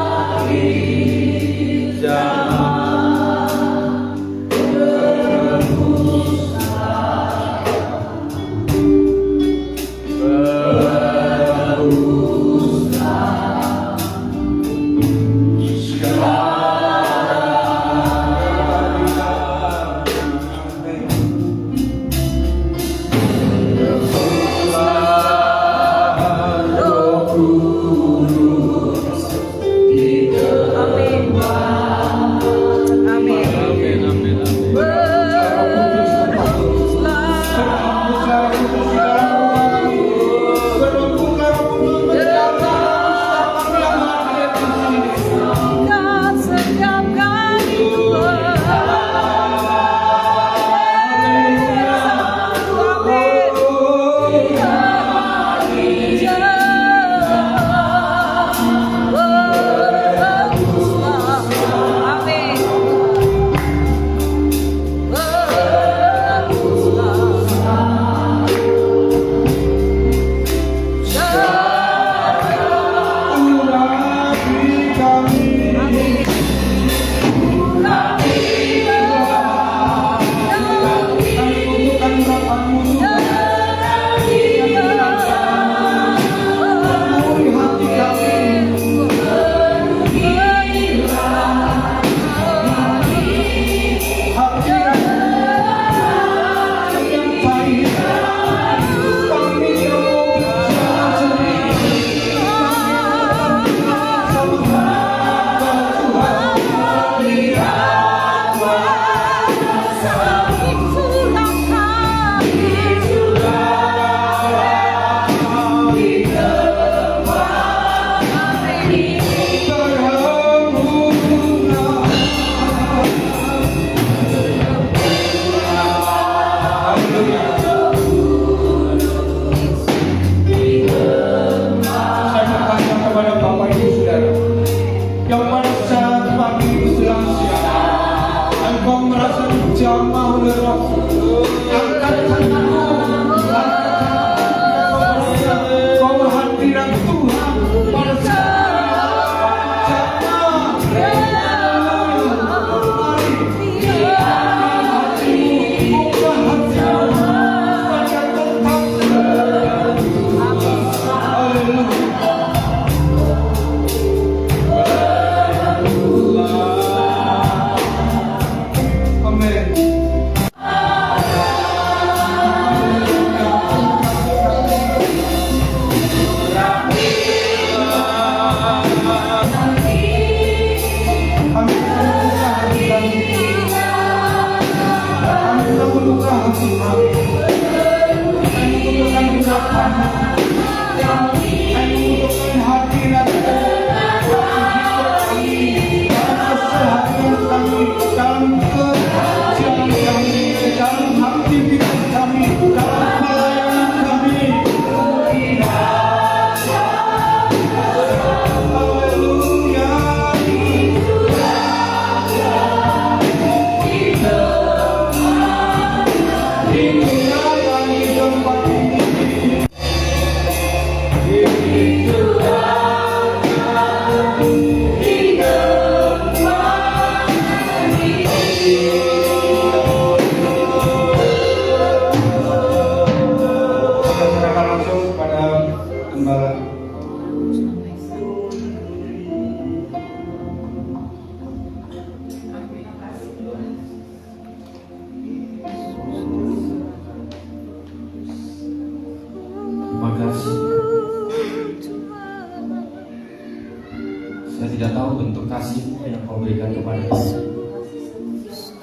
Saya tidak tahu bentuk kasih yang kau berikan kepada kami.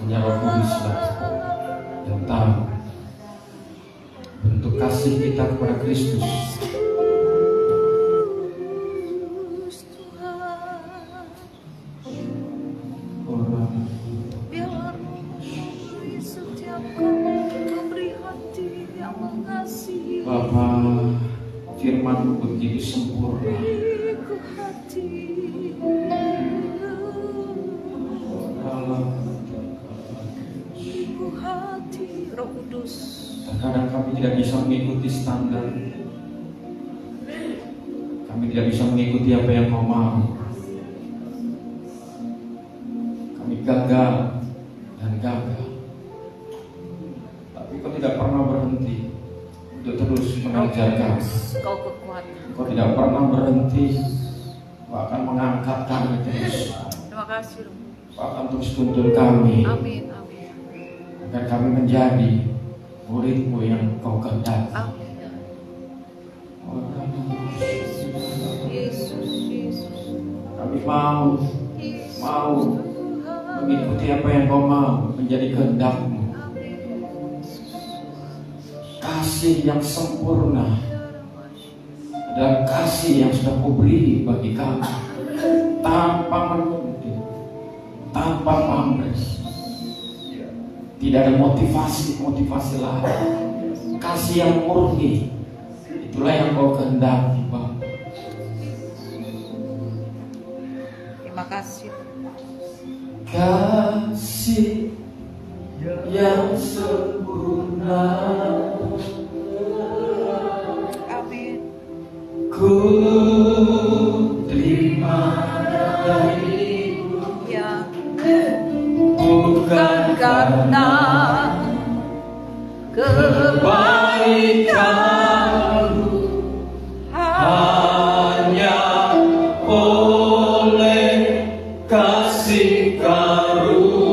Hanya Roh Kuduslah yang tahu bentuk kasih kita kepada Kristus. Biarlah memberi setiap kami, memberi hati yang mengasihi. Bapa, firman-Mu begitu sempurna. Beriku hati. Beriku hati, Roh Kudus. Terkadang kami tidak bisa mengikuti standar. Kami tidak bisa mengikuti apa yang Kau mau. Kami gagal dan gagal. Tapi Kau tidak pernah berhenti untuk terus mengajar kami. Kau kekuatan. Kau tidak pernah berhenti, bahkan mengangkat kami terus. Terima kasih, Roh. Bahkan terus tuntun kami Amin, amin. agar kami menjadi murid-Mu yang Kau kehendaki. Amin. Yesus, Yesus. Kami mau mengikuti apa yang Kau mau, menjadi kehendak-Mu. Kasih yang sempurna adalah kasih yang sudah Kau beri bagi kami, tanpa menunda, tanpa pamrih. Tidak ada motivasi lain. Kasih yang murni, itulah yang Kau kehendaki, Bapa. Terima kasih. Kasih yang sempurna, Amin. ku terima darimu, Ya, bukan karena kebaikanmu, hanya oleh kasih karunia,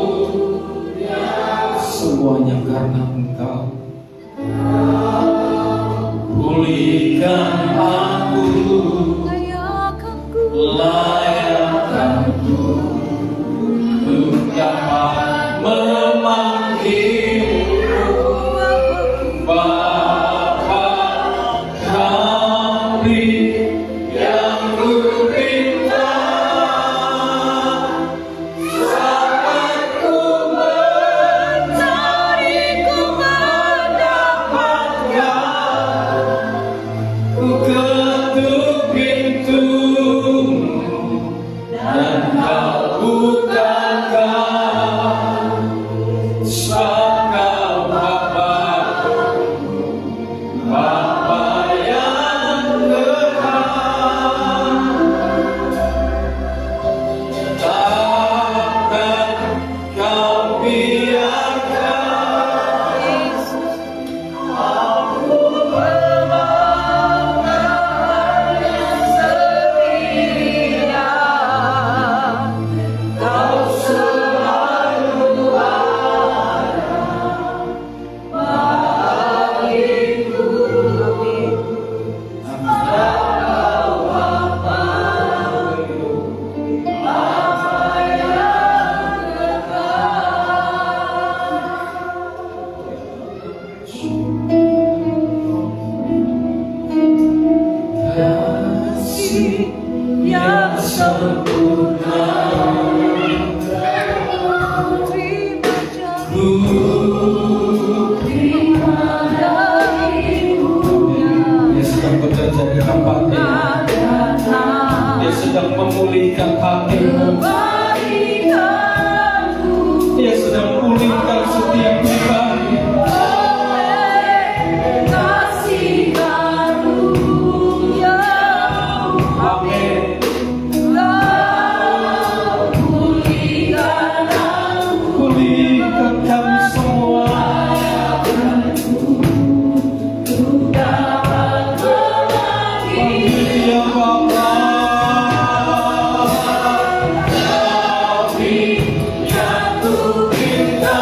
semuanya karena Engkau. Pulihkan aku, layakkan ku untuk dapat memanggilmu Bapa kami yang ku cinta. Saat ku mencari, ku mendapatkan, ku ketuk pintumu dan Kau bukakan. Sebab Kau Bapa yang kekal, takkan Kau biarkan aku berbagai sendirian. Kau selalu ada bagiku. Kasih yang sempurna, Dia sedang bekerja di tempatnya. Dia sedang memulihkan hatimu. Dia sedang pulihkan setiap pribadi. Amin. Pulihkan kami semua. Panggil dia Bapa. Kami yang ku cinta.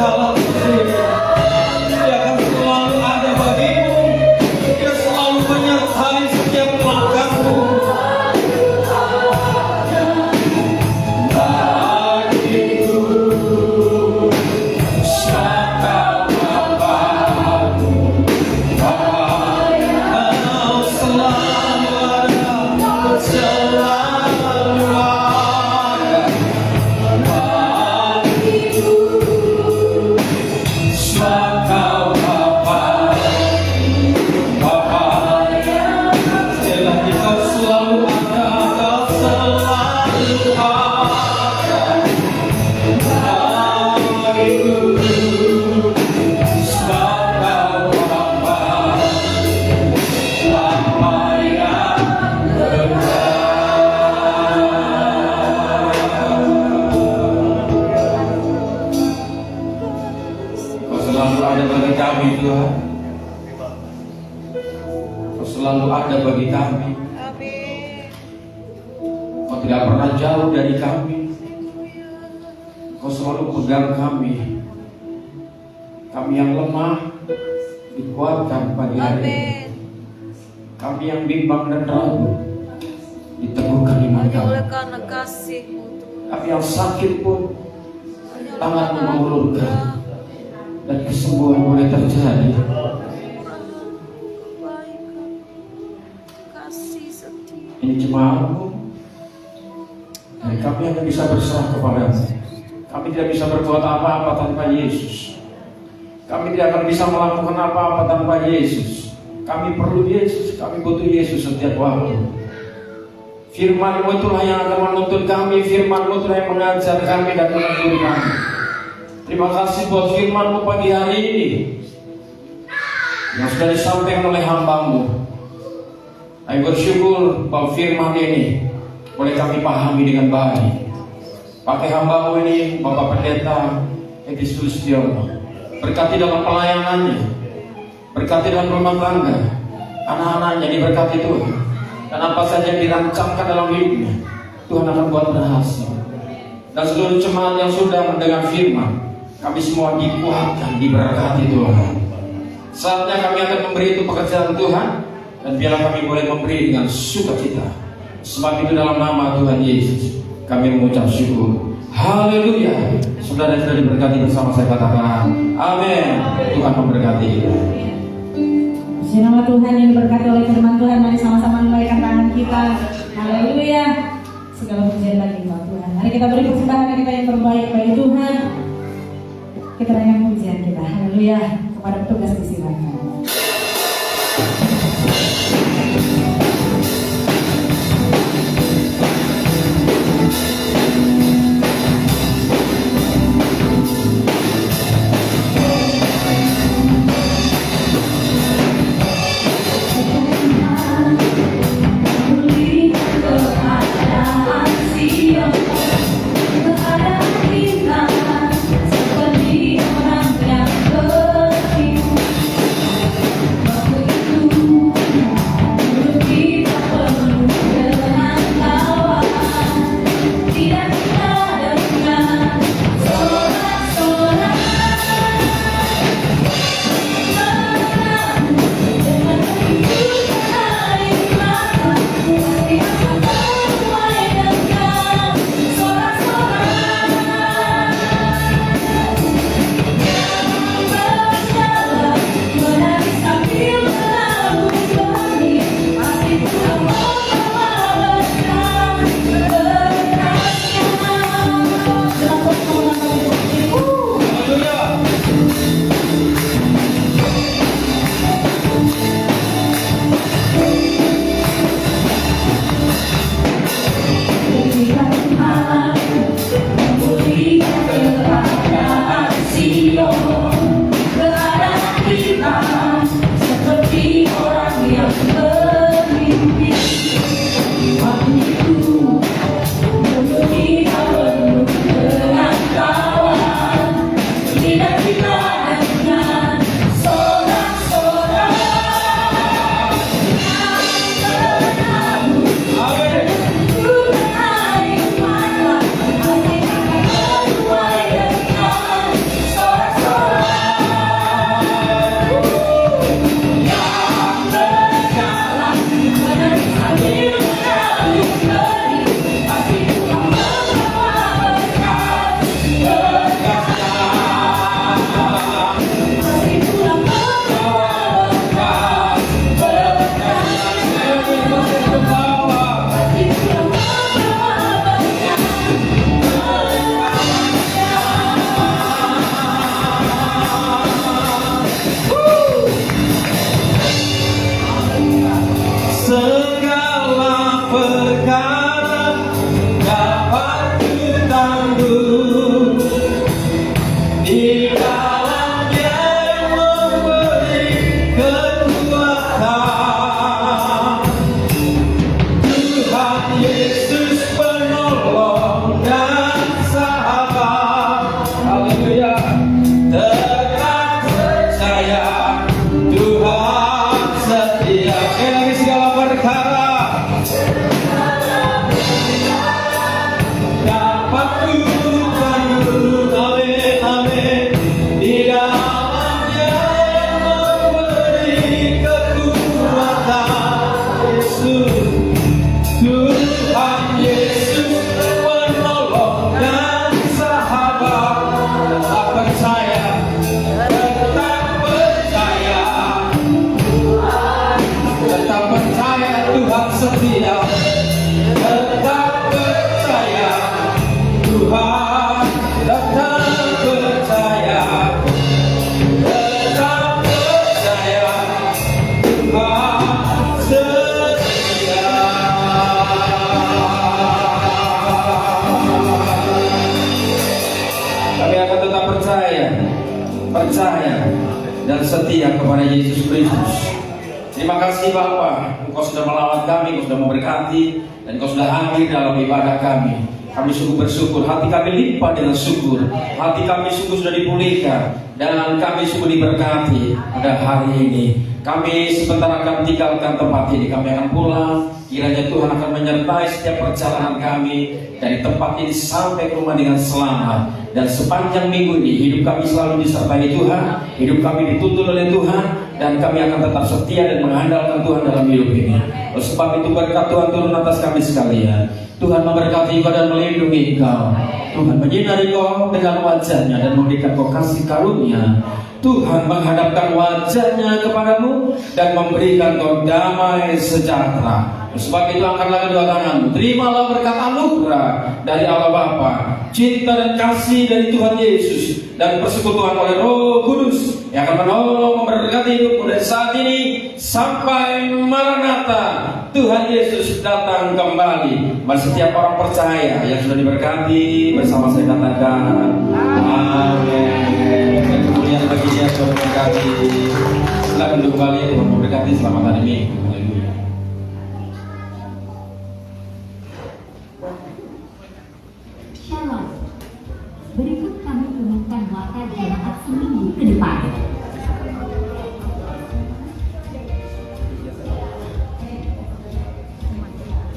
segala sesuatu. Dia akan selalu ada bagimu. Dia selalu menyertai setiap langkahmu. Bagiku, siapa Bapakku? Bapa yang selalu ada, selalu ada. Bagiku, siapa Bapa? Bapa yang kau selalu ada, kau selalu ada. Bagiku, siapa Bapa? Bapa yang Kau selalu ada bagi kami, Tuhan. Kau selalu ada bagi kami. Amin. Kau tidak pernah jauh dari kami. Kau selalu pegang kami. Kami yang lemah dikuatkan pagi hari ini. Amin. Kami yang bimbang dan ragu diteguhkan iman Hanya kami. oleh karena kasih-Mu Tuhan. Kami yang sakit pun Hanya oleh tangan-Mu karena mengulurkan anugerah, dan kesembuhan boleh terjadi. kebaikan, kasih setia. Ini jemaat-Mu, dan kami hanya bisa berserah kepada-Mu. Kami tidak bisa berbuat apa-apa tanpa Yesus. Kami tidak akan bisa melakukan apa-apa tanpa Yesus. Kami perlu Yesus, kami butuh Yesus setiap waktu. Firman-Mu itulah yang akan menuntun kami, Firman-Mu itulah yang mengajar kami dan menuntun kami. Terima kasih buat Firman-Mu pagi hari ini yang sudah disampaikan oleh hamba-Mu. Kami bersyukur bahwa firman ini boleh kami pahami dengan baik. Pakai hamba-Mu ini, Bapak Pendeta Edi Sulistiono, berkati dalam pelayanannya, berkati dalam rumah tangga, anak-anaknya diberkati Tuhan. Dan apa saja yang dirancangkan dalam hidupnya, Tuhan akan buat berhasil. Dan seluruh jemaat yang sudah mendengar firman, kami semua dikuatkan, diberkati Tuhan. Saatnya kami akan memberi itu pekerjaan Tuhan, dan biarlah kami boleh memberi dengan sukacita. Sebab itu dalam nama Tuhan Yesus kami mengucap syukur. Haleluya. Saudara sudah diberkati bersama saya katakan amin. Tuhan memberkati kita. Puji nama Tuhan yang diberkati oleh firman Tuhan. Mari sama-sama memberikan tangan kita. Haleluya. Segala pujian bagi Tuhan. Mari kita beri persembahan kita yang terbaik bagi Tuhan. Kita naikkan pujian kita. Haleluya. Kepada petugas disilakan. Seperti orang yang beriman. setia kepada Yesus Kristus. Terima kasih Bapa, Engkau sudah melawat kami, Engkau sudah memberkati, dan Engkau sudah hadir dalam ibadah kami. Kami sungguh bersyukur, hati kami limpah dengan syukur, hati kami sungguh sudah dipulihkan, dan kami sungguh diberkati pada hari ini. Kami sebentar akan tinggalkan tempat ini, kami akan pulang. Kiranya Tuhan akan menyertai setiap perjalanan kami dari tempat ini sampai ke rumah dengan selamat. Dan sepanjang minggu ini hidup kami selalu disertai Tuhan, hidup kami dituntun oleh Tuhan, dan kami akan tetap setia dan mengandalkan Tuhan dalam hidup ini. Oleh sebab itu berkat Tuhan turun atas kami sekalian. Tuhan memberkati kau dan melindungi kau. Tuhan menyinari kau dengan wajahnya dan memberikan kau kasih karunia. Tuhan menghadapkan wajahnya kepadamu dan memberikan kau damai sejahtera. Sebab itu angkatlah kedua tanganmu, terimalah berkat anugerah dari Allah Bapa, cinta dan kasih dari Tuhan Yesus, dan persekutuan oleh Roh Kudus yang akan menolong memberkati hidupmu dari saat ini sampai Maranatha. Tuhan Yesus datang kembali. Bagi setiap orang percaya yang sudah diberkati, bersama saya katakan amin. Dan kemudian bagi dia sudah diberkati, silakan duduk kembali. Tuhan memberkati, selamat hari Minggu. Haleluya. Shalom. Berikut kami umumkan warta jemaat seminggu ke depan.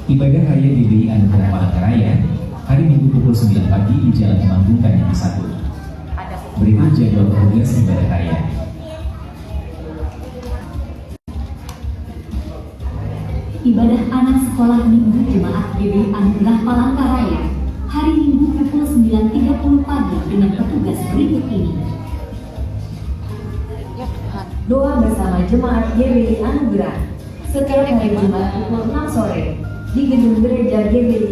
Ibadah Raya GBI Anugerah Palangkaraya hari Minggu pukul 9 pagi di Jalan Temanggung Kanyang 1. Berikut jadwal progres ibadah raya. Ibadah anak sekolah minggu jemaat GBI Anugerah Palangkaraya hari Minggu pukul 9.30 pagi dengan petugas berikut ini. Doa bersama jemaat GBI Anugerah setiap hari Jumat pukul 6 sore di gedung gereja GBI